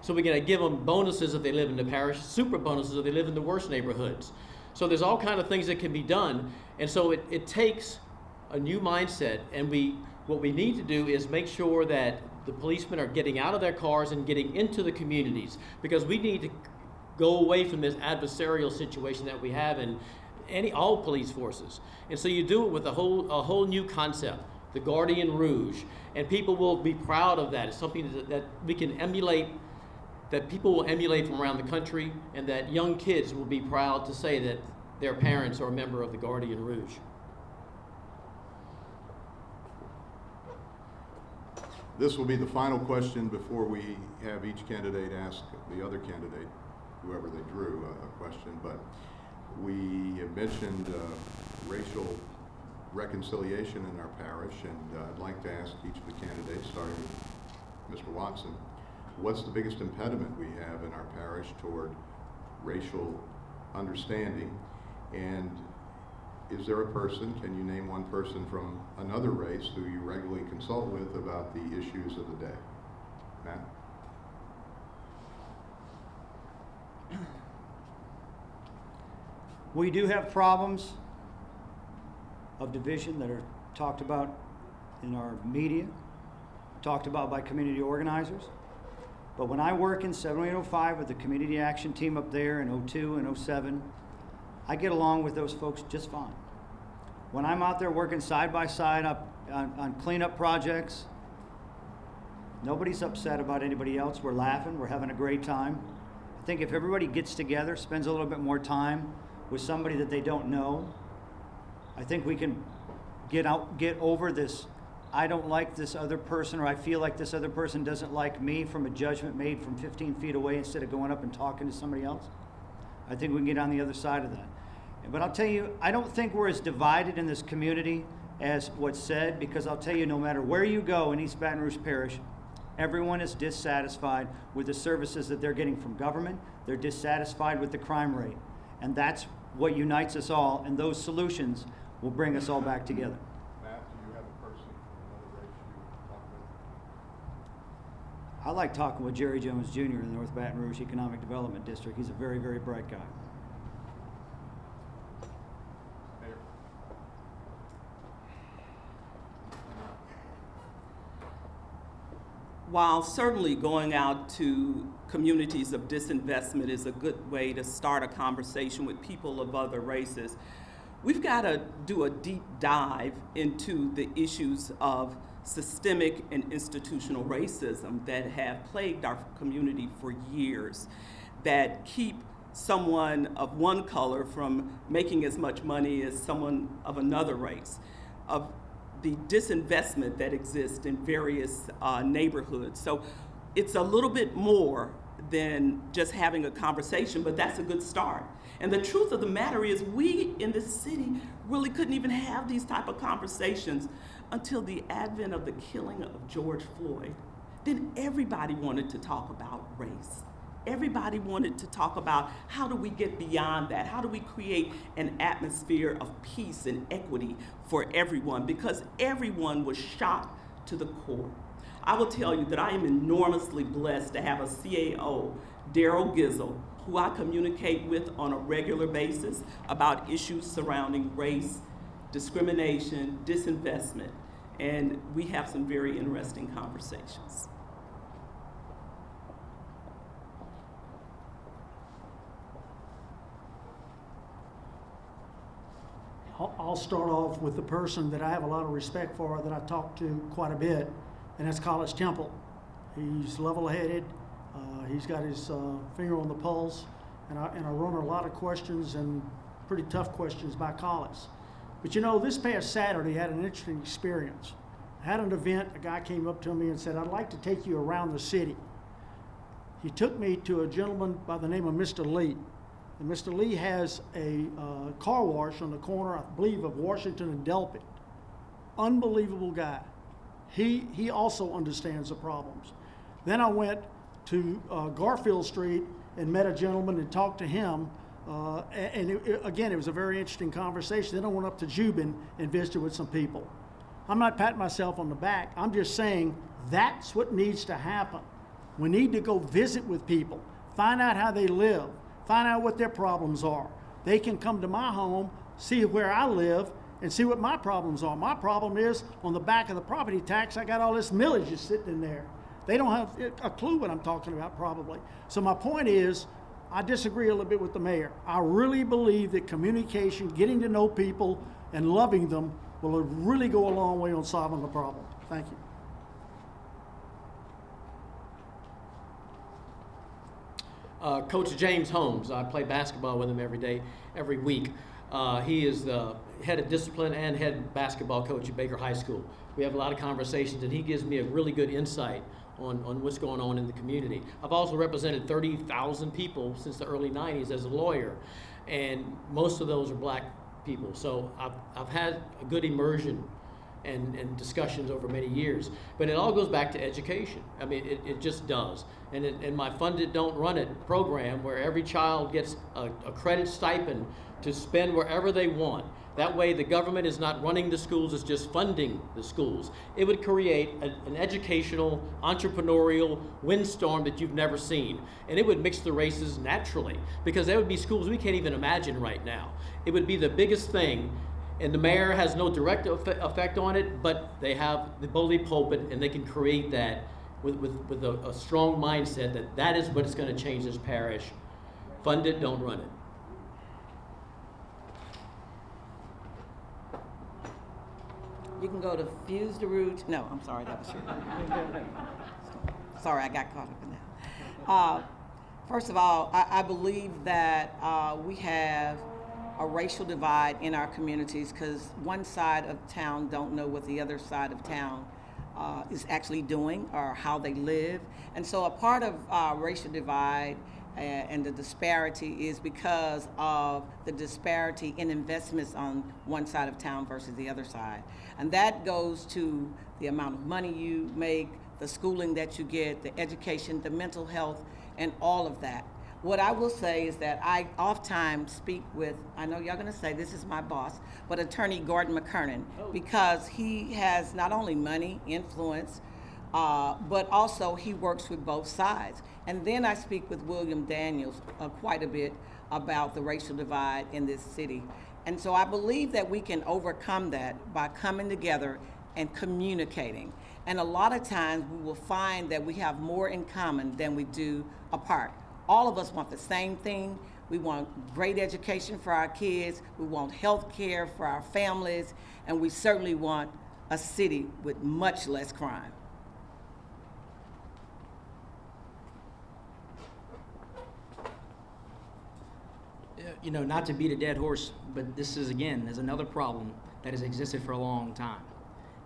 so we're going to give them bonuses if they live in the parish, super bonuses if they live in the worst neighborhoods. So there's all kinds of things that can be done, and so it takes a new mindset, and what we need to do is make sure that the policemen are getting out of their cars and getting into the communities, because we need to go away from this adversarial situation that we have in all police forces. And so you do it with a whole new concept, the Guardian Rouge, and people will be proud of that. It's something that we can emulate, that people will emulate from around the country, and that young kids will be proud to say that their parents are a member of the Guardian Rouge. This will be the final question before we have each candidate ask the other candidate, whoever they drew, a question. But we have mentioned racial reconciliation in our parish, and I'd like to ask each of the candidates, starting with Mr. Watson, what's the biggest impediment we have in our parish toward racial understanding? And is there a person, can you name one person from another race who you regularly consult with about the issues of the day? Matt? We do have problems of division that are talked about in our media, talked about by community organizers. But when I work in 7805 with the community action team up there in 02 and 07, I get along with those folks just fine. When I'm out there working side by side up on cleanup projects, nobody's upset about anybody else. We're laughing, we're having a great time. I think if everybody gets together, spends a little bit more time with somebody that they don't know, I think we can get over this, I don't like this other person, or I feel like this other person doesn't like me, from a judgment made from 15 feet away instead of going up and talking to somebody else. I think we can get on the other side of that. But I'll tell you, I don't think we're as divided in this community as what's said, because I'll tell you, no matter where you go in East Baton Rouge Parish, everyone is dissatisfied with the services that they're getting from government. They're dissatisfied with the crime rate. And that's what unites us all, and those solutions will bring us all back together. Matt, do you have a person from another race you talk with? I like talking with Jerry Jones Jr. in the North Baton Rouge Economic Development District. He's a very, very bright guy. Mayor. While certainly going out to communities of disinvestment is a good way to start a conversation with people of other races, we've got to do a deep dive into the issues of systemic and institutional racism that have plagued our community for years, that keep someone of one color from making as much money as someone of another race, of the disinvestment that exists in various neighborhoods. So it's a little bit more than just having a conversation, but that's a good start. And the truth of the matter is, we in this city really couldn't even have these type of conversations until the advent of the killing of George Floyd. Then everybody wanted to talk about race. everybody wanted to talk about how do we get beyond that? How do we create an atmosphere of peace and equity for everyone? Because everyone was shocked to the core. I will tell you that I am enormously blessed to have a CAO, Daryl Gizzle, who I communicate with on a regular basis about issues surrounding race, discrimination, disinvestment, and we have some very interesting conversations. I'll start off with the person that I have a lot of respect for, that I talk to quite a bit, and that's College Temple. He's level-headed. He's got his finger on the pulse, and I run a lot of questions, and pretty tough questions by College. But you know, this past Saturday I had an interesting experience. I had an event, a guy came up to me and said, "I'd like to take you around the city." He took me to a gentleman by the name of Mr. Lee. And Mr. Lee has a car wash on the corner, I believe, of Washington and Delpit. Unbelievable guy. He also understands the problems. Then I went to Garfield Street and met a gentleman and talked to him. Again, it was a very interesting conversation. Then I went up to Jubin and visited with some people. I'm not patting myself on the back. I'm just saying that's what needs to happen. We need to go visit with people, find out how they live, find out what their problems are. They can come to my home, see where I live, and see what my problems are. My problem is on the back of the property tax, I got all this millage just sitting in there. They don't have a clue what I'm talking about probably. So my point is, I disagree a little bit with the mayor. I really believe that communication, getting to know people and loving them will really go a long way on solving the problem. Thank you. Coach James Holmes, I play basketball with him every day, every week. He is the head of discipline and head basketball coach at Baker High School. We have a lot of conversations, and he gives me a really good insight on what's going on in the community. I've also represented 30,000 people since the early 90s as a lawyer, and most of those are black people. So I've had a good immersion and discussions over many years. But it all goes back to education. I mean, it just does. And in my Fund It, Don't Run It program, where every child gets a credit stipend to spend wherever they want. That way the government is not running the schools, it's just funding the schools. It would create an educational, entrepreneurial windstorm that you've never seen. And it would mix the races naturally, because there would be schools we can't even imagine right now. It would be the biggest thing. And the mayor has no direct effect on it, but they have the bully pulpit, and they can create that with a strong mindset that is what is going to change this parish. Fund it, don't run it. You can go to Fuse de Rouge. No, I'm sorry, that was you. Sorry, I got caught up in that. First of all, I believe that we have a racial divide in our communities because one side of town don't know what the other side of town is actually doing or how they live. And so a part of racial divide and the disparity is because of the disparity in investments on one side of town versus the other side. And that goes to the amount of money you make, the schooling that you get, the education, the mental health, and all of that. What I will say is that I oftentimes speak with, I know y'all gonna say this is my boss, but Attorney Gordon McKernan, because he has not only money, influence, but also he works with both sides. And then I speak with William Daniels quite a bit about the racial divide in this city. And so I believe that we can overcome that by coming together and communicating. And a lot of times we will find that we have more in common than we do apart. All of us want the same thing. We want great education for our kids. We want health care for our families. And we certainly want a city with much less crime. You know, not to beat a dead horse, but this is, again, there's another problem that has existed for a long time.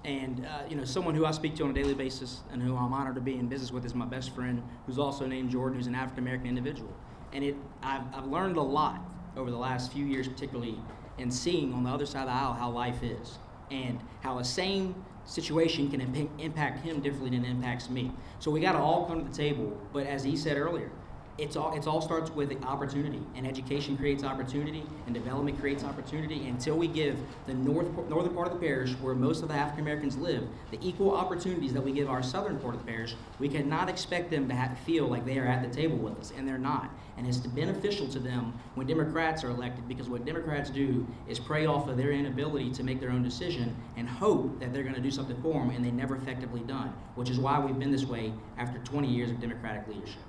And, you know, someone who I speak to on a daily basis and who I'm honored to be in business with is my best friend, who's also named Jordan, who's an African-American individual. And I've learned a lot over the last few years, particularly in seeing on the other side of the aisle how life is and how a same situation can impact him differently than it impacts me. So we got to all come to the table, but as he said earlier, It all starts with opportunity, and education creates opportunity, and development creates opportunity. Until we give the northern part of the parish, where most of the African Americans live, the equal opportunities that we give our southern part of the parish, we cannot expect them to feel like they are at the table with us, and they're not. And it's beneficial to them when Democrats are elected, because what Democrats do is prey off of their inability to make their own decision and hope that they're going to do something for them, and they never effectively done, which is why we've been this way after 20 years of Democratic leadership.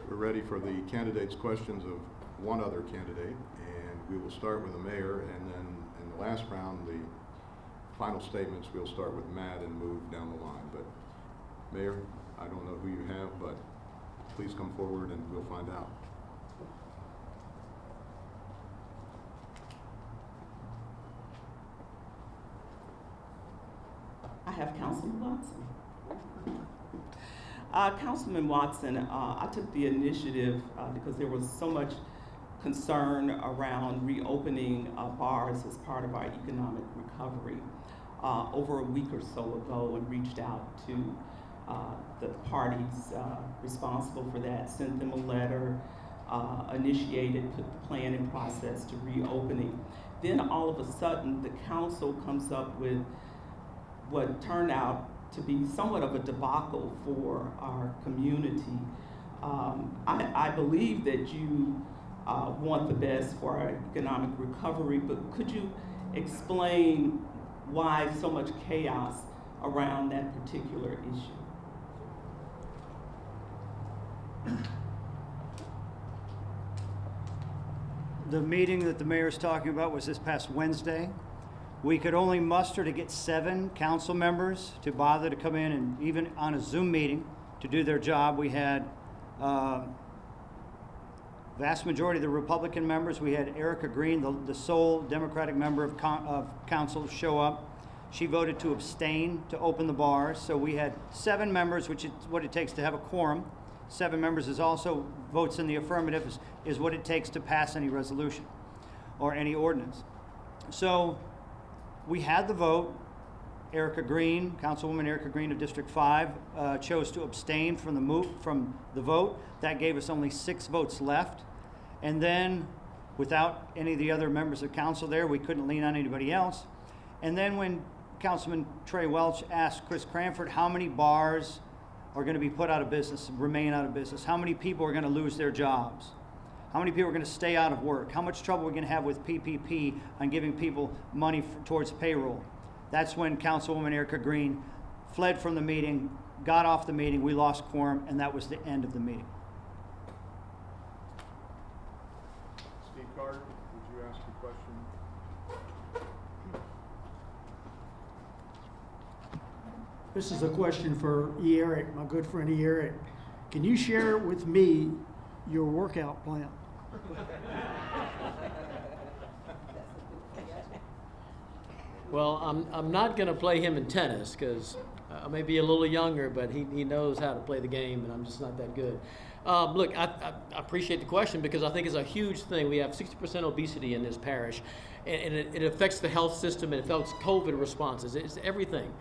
We're ready for the candidates' questions of one other candidate, and we will start with the mayor, and then in the last round, the final statements, we'll start with Matt and move down the line. But Mayor, I don't know who you have, but please come forward and we'll find out. I have Councilman Watson. Councilman Watson, I took the initiative because there was so much concern around reopening bars as part of our economic recovery over a week or so ago, and reached out to the parties responsible for that, sent them a letter, initiated, put the plan in process to reopening. Then all of a sudden, the council comes up with what turned out to be somewhat of a debacle for our community. I believe that you want the best for our economic recovery, but could you explain why so much chaos around that particular issue? The meeting that the mayor is talking about was this past Wednesday. We could only muster to get 7 council members to bother to come in, and even on a Zoom meeting to do their job. We had vast majority of the Republican members. We had Erica Green, the sole Democratic member of council, show up. She voted to abstain to open the bars. So we had 7 members, which is what it takes to have a quorum. 7 members is also votes in the affirmative is what it takes to pass any resolution or any ordinance. So we had the vote. Erica Green, Councilwoman Erica Green of District 5, chose to abstain from the vote. That gave us only 6 votes left. And then, without any of the other members of council there, we couldn't lean on anybody else. And then when Councilman Trey Welch asked Chris Cranford how many bars are going to be put out of business, remain out of business, how many people are going to lose their jobs, how many people are going to stay out of work, how much trouble we're going to have with PPP on giving people money towards payroll. That's when Councilwoman Erica Green fled from the meeting, got off the meeting, we lost quorum, and that was the end of the meeting. Steve Carter, would you ask a question? This is a question for E. Eric, my good friend E. Eric. Can you share with me your workout plan? Well, I'm not going to play him in tennis because I may be a little younger, but he knows how to play the game, and I'm just not that good. Look, I appreciate the question because I think it's a huge thing. We have 60% obesity in this parish, and it affects the health system, and it affects COVID responses. It's everything.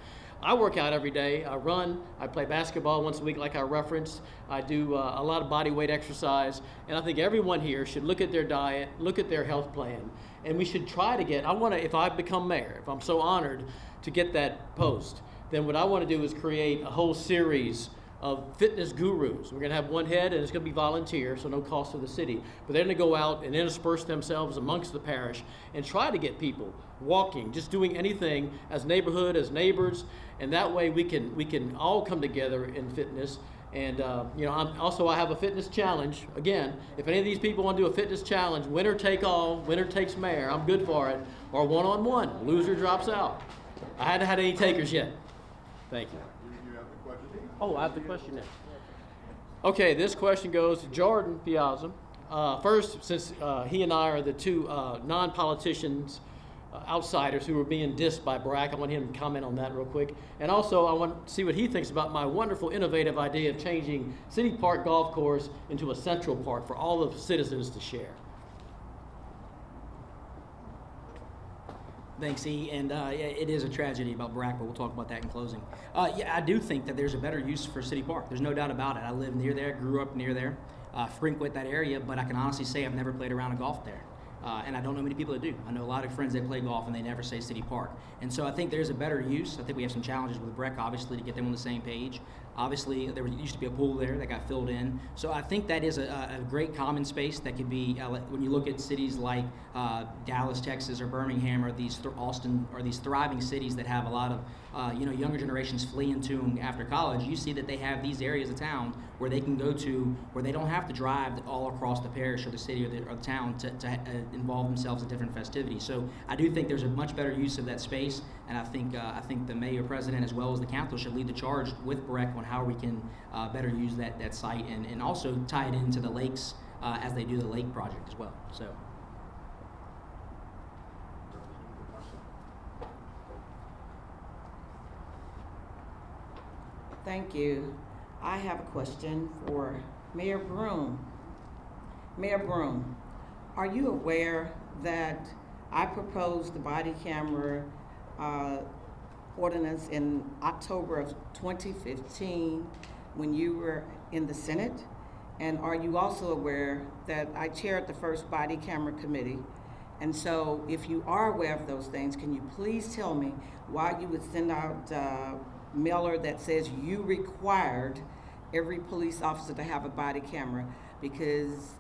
I work out every day. I run. I play basketball once a week, like I referenced. I do a lot of body weight exercise, and I think everyone here should look at their diet, look at their health plan, and we should try to get. If I become mayor, if I'm so honored to get that post, then what I want to do is create a whole series of fitness gurus. We're going to have one head, and it's going to be volunteer, so no cost to the city. But they're going to go out and intersperse themselves amongst the parish and try to get people walking, just doing anything as neighborhood, as neighbors, and that way we can all come together in fitness. And I have a fitness challenge. Again, if any of these people want to do a fitness challenge, winner take all, winner takes mayor, I'm good for it. Or one-on-one, loser drops out. I hadn't had any takers yet. Thank you. You have the question? Oh, I have the question now. Okay, this question goes to Jordan Piazza. First, since he and I are the two non-politicians, outsiders who were being dissed by Barack, I want him to comment on that real quick. And also, I want to see what he thinks about my wonderful, innovative idea of changing City Park Golf Course into a central park for all the citizens to share. Thanks, E. And yeah, it is a tragedy about Brack, but we'll talk about that in closing. Yeah, I do think that there's a better use for City Park. There's no doubt about it. I live near there, grew up near there, frequent that area, but I can honestly say I've never played a round of golf there. And I don't know many people that do. I know a lot of friends that play golf and they never say City Park. And so I think there's a better use. I think we have some challenges with Breck, obviously, to get them on the same page. Obviously, there used to be a pool there that got filled in. So I think that is a great common space that could be, when you look at cities like Dallas, Texas, or Birmingham, or Austin, or these thriving cities that have a lot of younger generations fleeing to them after college, you see that they have these areas of town where they can go to, where they don't have to drive all across the parish or the city or the town to involve themselves in different festivities. So I do think there's a much better use of that space, and I think the Mayor-President as well as the council should lead the charge with Breck on how we can better use that site and also tie it into the lakes as they do the lake project as well. So. Thank you. I have a question for Mayor Broome. Mayor Broome, are you aware that I proposed the body camera ordinance in October of 2015 when you were in the Senate? And are you also aware that I chaired the first body camera committee? And so if you are aware of those things, can you please tell me why you would send out mailer that says you required every police officer to have a body camera? Because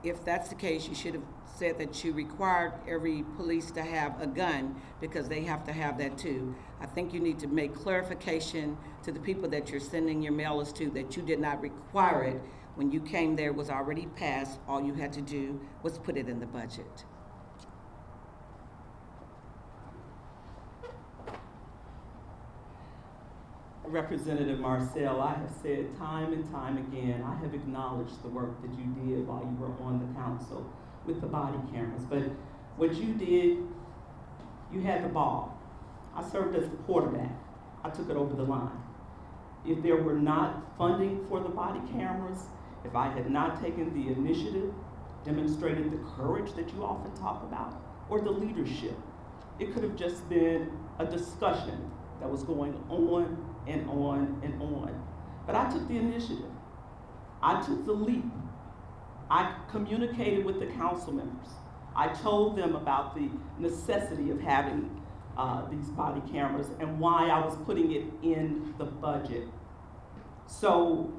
if that's the case, you should have said that you required every police to have a gun, because they have to have that too. I think you need to make clarification to the people that you're sending your mailers to that you did not require it. When you came there, it was already passed. All you had to do was put it in the budget. Representative Marcel, I have said time and time again, I have acknowledged the work that you did while you were on the council with the body cameras. But what you did, you had the ball. I served as the quarterback. I took it over the line. If there were not funding for the body cameras, if I had not taken the initiative, demonstrated the courage that you often talk about, or the leadership, it could have just been a discussion that was going on and on and on. But I took the initiative. I took the leap. I communicated with the council members. I told them about the necessity of having these body cameras and why I was putting it in the budget. So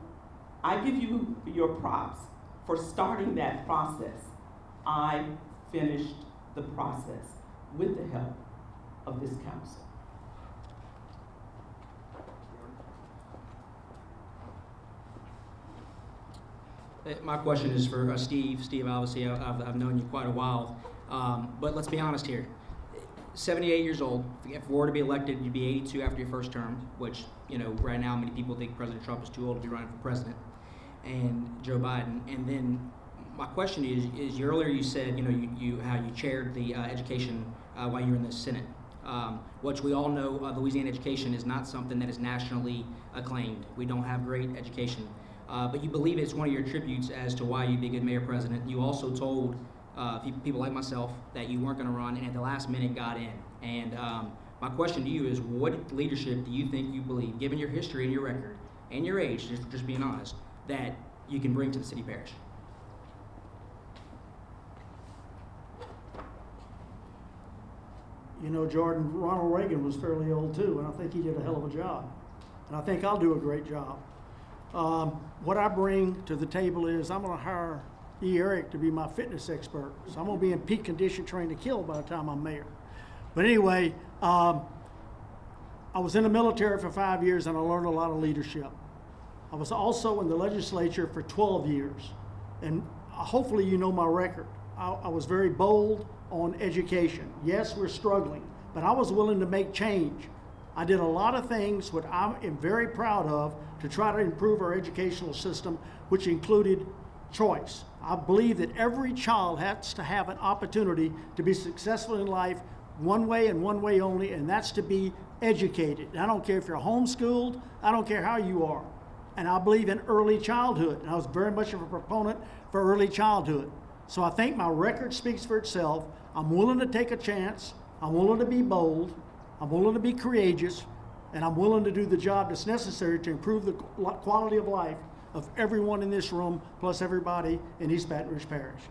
I give you your props for starting that process. I finished the process with the help of this council. My question is for Steve. Steve, obviously, I've known you quite a while, but let's be honest here. 78 years old, if we were to be elected, you'd be 82 after your first term, which, right now many people think President Trump is too old to be running for president, and Joe Biden. And then my question is earlier you said, how you chaired the education while you were in the Senate, which we all know Louisiana education is not something that is nationally acclaimed. We don't have great education. But you believe it's one of your tributes as to why you'd be a good mayor-president. You also told people like myself that you weren't going to run, and at the last minute got in. And my question to you is, what leadership do you think you believe, given your history and your record and your age, just being honest, that you can bring to the city parish? Jordan, Ronald Reagan was fairly old too, and I think he did a hell of a job. And I think I'll do a great job. What I bring to the table is I'm going to hire E. Eric to be my fitness expert. So I'm going to be in peak condition trained to kill by the time I'm mayor. But anyway, I was in the military for 5 years and I learned a lot of leadership. I was also in the legislature for 12 years. And hopefully you know my record. I was very bold on education. Yes, we're struggling, but I was willing to make change. I did a lot of things what I am very proud of to try to improve our educational system, which included choice. I believe that every child has to have an opportunity to be successful in life one way and one way only, and that's to be educated. And I don't care if you're homeschooled, I don't care how you are. And I believe in early childhood, and I was very much of a proponent for early childhood. So I think my record speaks for itself. I'm willing to take a chance. I'm willing to be bold, I'm willing to be courageous, and I'm willing to do the job that's necessary to improve the quality of life of everyone in this room, plus everybody in East Baton Rouge Parish.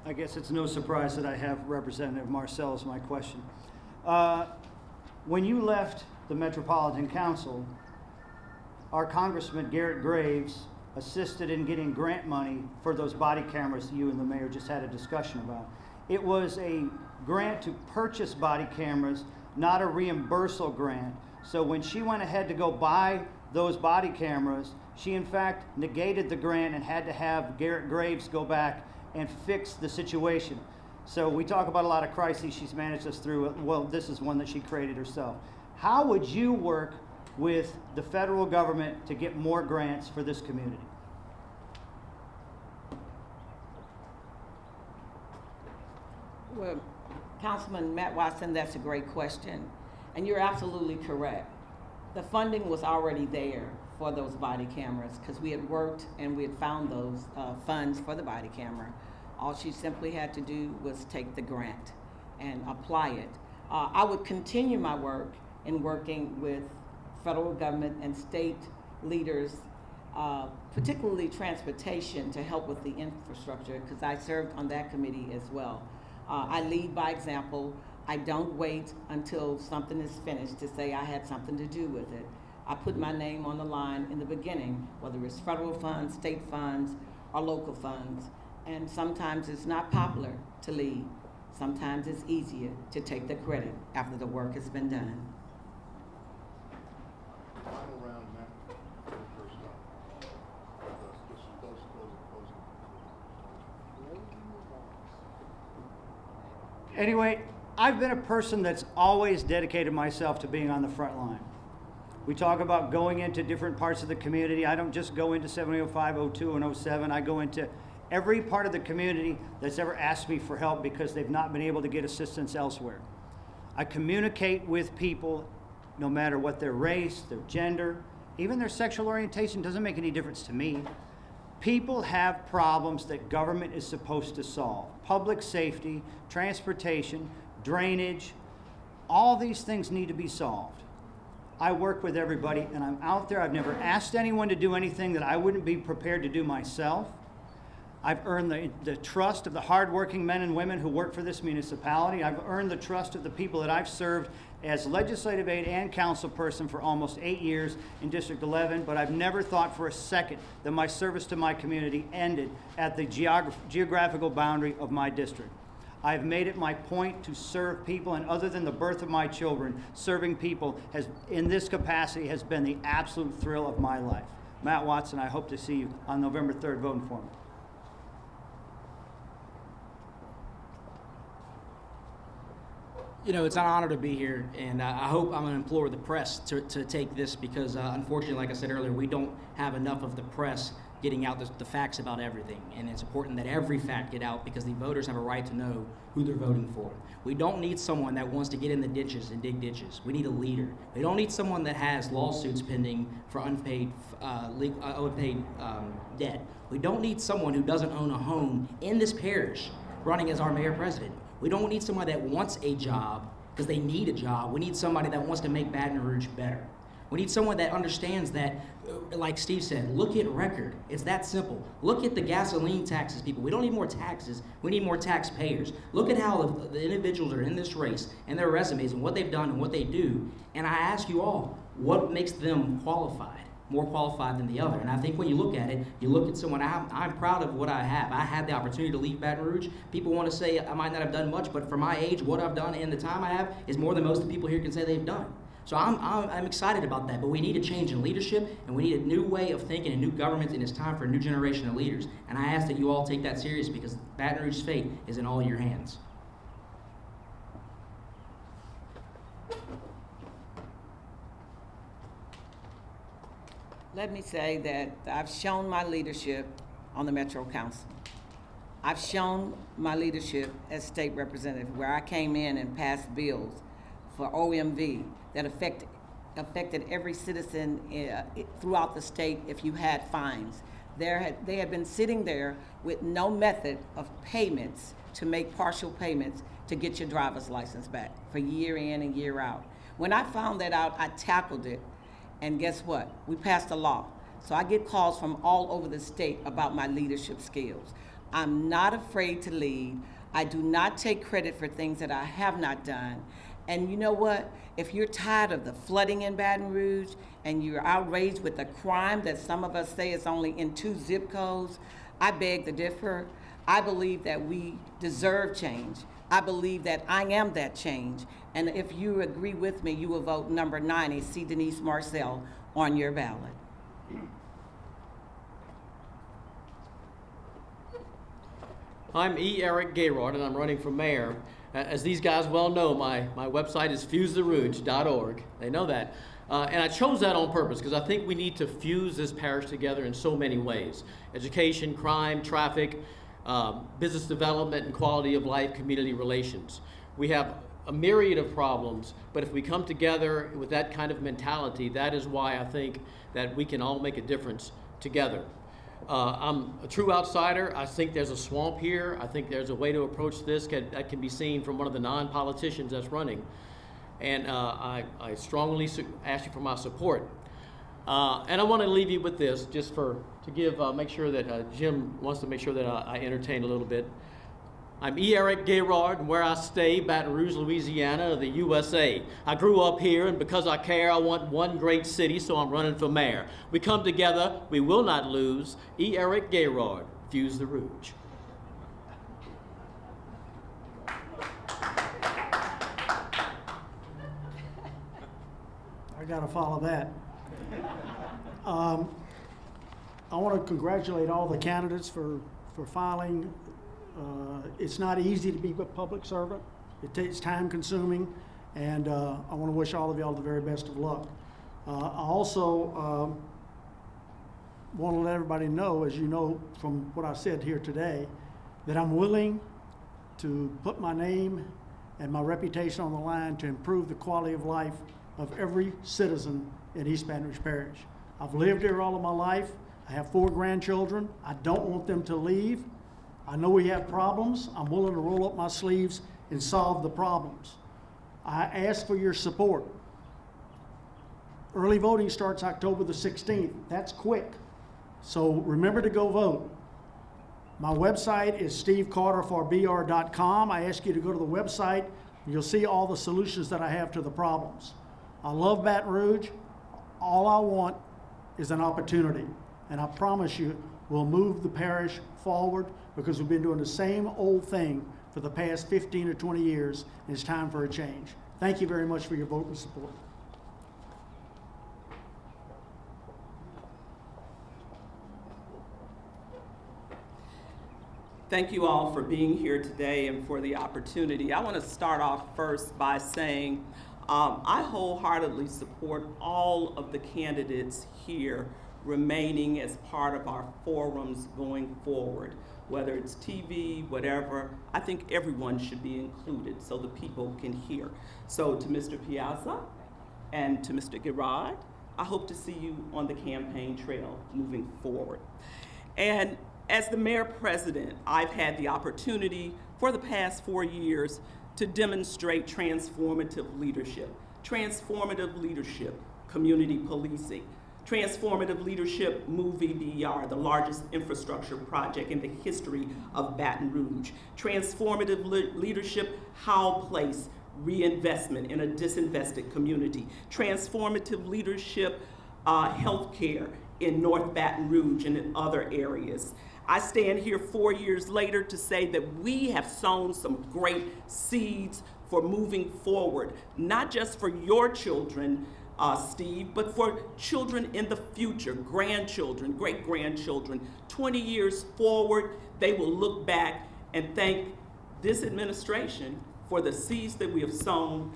I guess it's no surprise that I have Representative Marcel as my question. When you left the Metropolitan Council, our Congressman Garrett Graves assisted in getting grant money for those body cameras that you and the mayor just had a discussion about. It was a grant to purchase body cameras, not a reimbursal grant. So when she went ahead to go buy those body cameras, she in fact negated the grant and had to have Garrett Graves go back and fix the situation. So we talk about a lot of crises she's managed us through. Well, this is one that she created herself. How would you work with the federal government to get more grants for this community? Well, Councilman Matt Watson, that's a great question. And you're absolutely correct. The funding was already there for those body cameras because we had worked and we had found those funds for the body camera. All she simply had to do was take the grant and apply it. I would continue my work in working with federal government and state leaders, particularly transportation, to help with the infrastructure because I served on that committee as well. I lead by example. I don't wait until something is finished to say I had something to do with it. I put my name on the line in the beginning, whether it's federal funds, state funds, or local funds. And sometimes it's not popular to lead. Sometimes it's easier to take the credit after the work has been done. Final round, Matt, for the first time. Just closing. Anyway, I've been a person that's always dedicated myself to being on the front line. We talk about going into different parts of the community. I don't just go into 705, 02, and 07. I go into every part of the community that's ever asked me for help because they've not been able to get assistance elsewhere. I communicate with people no matter what their race, their gender, even their sexual orientation. Doesn't make any difference to me. People have problems that government is supposed to solve. Public safety, transportation, drainage, all these things need to be solved. I work with everybody and I'm out there. I've never asked anyone to do anything that I wouldn't be prepared to do myself. I've earned the trust of the hardworking men and women who work for this municipality. I've earned the trust of the people that I've served as legislative aide and council person for almost 8 years in District 11, but I've never thought for a second that my service to my community ended at the geographical boundary of my district. I've made it my point to serve people, and other than the birth of my children, serving people in this capacity has been the absolute thrill of my life. Matt Watson, I hope to see you on November 3rd voting for me. You know, it's an honor to be here, and I hope I'm going to implore the press to take this because, unfortunately, like I said earlier, we don't have enough of the press getting out the facts about everything, and it's important that every fact get out because the voters have a right to know who they're voting for. We don't need someone that wants to get in the ditches and dig ditches. We need a leader. We don't need someone that has lawsuits pending for unpaid debt. We don't need someone who doesn't own a home in this parish running as our mayor-president. We don't need somebody that wants a job because they need a job. We need somebody that wants to make Baton Rouge better. We need someone that understands that, like Steve said, look at record. It's that simple. Look at the gasoline taxes, people. We don't need more taxes. We need more taxpayers. Look at how the individuals are in this race and their resumes and what they've done and what they do. And I ask you all, what makes them qualified? More qualified than the other. And I think when you look at it, you look at someone, I'm proud of what I have. I had the opportunity to leave Baton Rouge. People want to say I might not have done much, but for my age, what I've done and the time I have is more than most of the people here can say they've done. So I'm excited about that, but we need a change in leadership, and we need a new way of thinking, a new government, and it's time for a new generation of leaders. And I ask that you all take that serious because Baton Rouge's fate is in all your hands. Let me say that I've shown my leadership on the Metro Council. I've shown my leadership as state representative where I came in and passed bills for OMV that affected every citizen throughout the state if you had fines. They had been sitting there with no method of payments to make partial payments to get your driver's license back for year in and year out. When I found that out, I tackled it, and guess what? We passed a law. So I get calls from all over the state about my leadership skills. I'm not afraid to lead. I do not take credit for things that I have not done. And you know what? If you're tired of the flooding in Baton Rouge and you're outraged with the crime that some of us say is only in 2 zip codes, I beg to differ. I believe that we deserve change. I believe that I am that change. And if you agree with me, you will vote number 90, see Denise Marcel, on your ballot. I'm E. Eric Gayrard, and I'm running for mayor. As these guys well know, my website is fusetherouge.org. They know that. And I chose that on purpose because I think we need to fuse this parish together in so many ways. Education, crime, traffic, business development, and quality of life, community relations. We have a myriad of problems, but if we come together with that kind of mentality, that is why I think that we can all make a difference together. I'm a true outsider. I think there's a swamp here. I think there's a way to approach this that can be seen from one of the non-politicians that's running. And I strongly ask you for my support. And I want to leave you with this, just make sure that Jim wants to make sure that I entertain a little bit. I'm E. Eric Gayrard, and where I stay, Baton Rouge, Louisiana, the USA. I grew up here, and because I care, I want one great city, so I'm running for mayor. We come together, we will not lose. E. Eric Gayrard, Fuse the Rouge. I gotta follow that. I want to congratulate all the candidates for filing. It's not easy to be a public servant. It takes time consuming, and I want to wish all of y'all the very best of luck. I also want to let everybody know, as you know from what I said here today, that I'm willing to put my name and my reputation on the line to improve the quality of life of every citizen in East Baton Rouge Parish. I've lived here all of my life. I have 4 grandchildren. I don't want them to leave. I know we have problems. I'm willing to roll up my sleeves and solve the problems. I ask for your support. Early voting starts October the 16th. That's quick. So remember to go vote. My website is stevecarterforbr.com. I ask you to go to the website, and you'll see all the solutions that I have to the problems. I love Baton Rouge. All I want is an opportunity. And I promise you, we'll move the parish forward, because we've been doing the same old thing for the past 15 or 20 years, and it's time for a change. Thank you very much for your vote and support. Thank you all for being here today and for the opportunity. I want to start off first by saying I wholeheartedly support all of the candidates here remaining as part of our forums going forward. Whether it's TV, whatever, I think everyone should be included so the people can hear. So to Mr. Piazza and to Mr. Guirard, I hope to see you on the campaign trail moving forward. And as the mayor-president, I've had the opportunity for the past 4 years to demonstrate transformative leadership, community policing, transformative leadership moving Guirard, the largest infrastructure project in the history of Baton Rouge. Transformative leadership, Howell Place, reinvestment in a disinvested community. Transformative leadership, healthcare in North Baton Rouge and in other areas. I stand here 4 years later to say that we have sown some great seeds for moving forward, not just for your children, Steve, but for children in the future, grandchildren, great-grandchildren. 20 years forward, they will look back and thank this administration for the seeds that we have sown,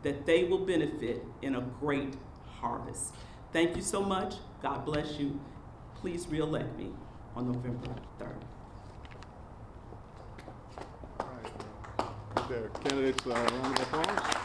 that they will benefit in a great harvest. Thank you so much. God bless you. Please re-elect me on November 3rd. All right. There, candidates, round of applause.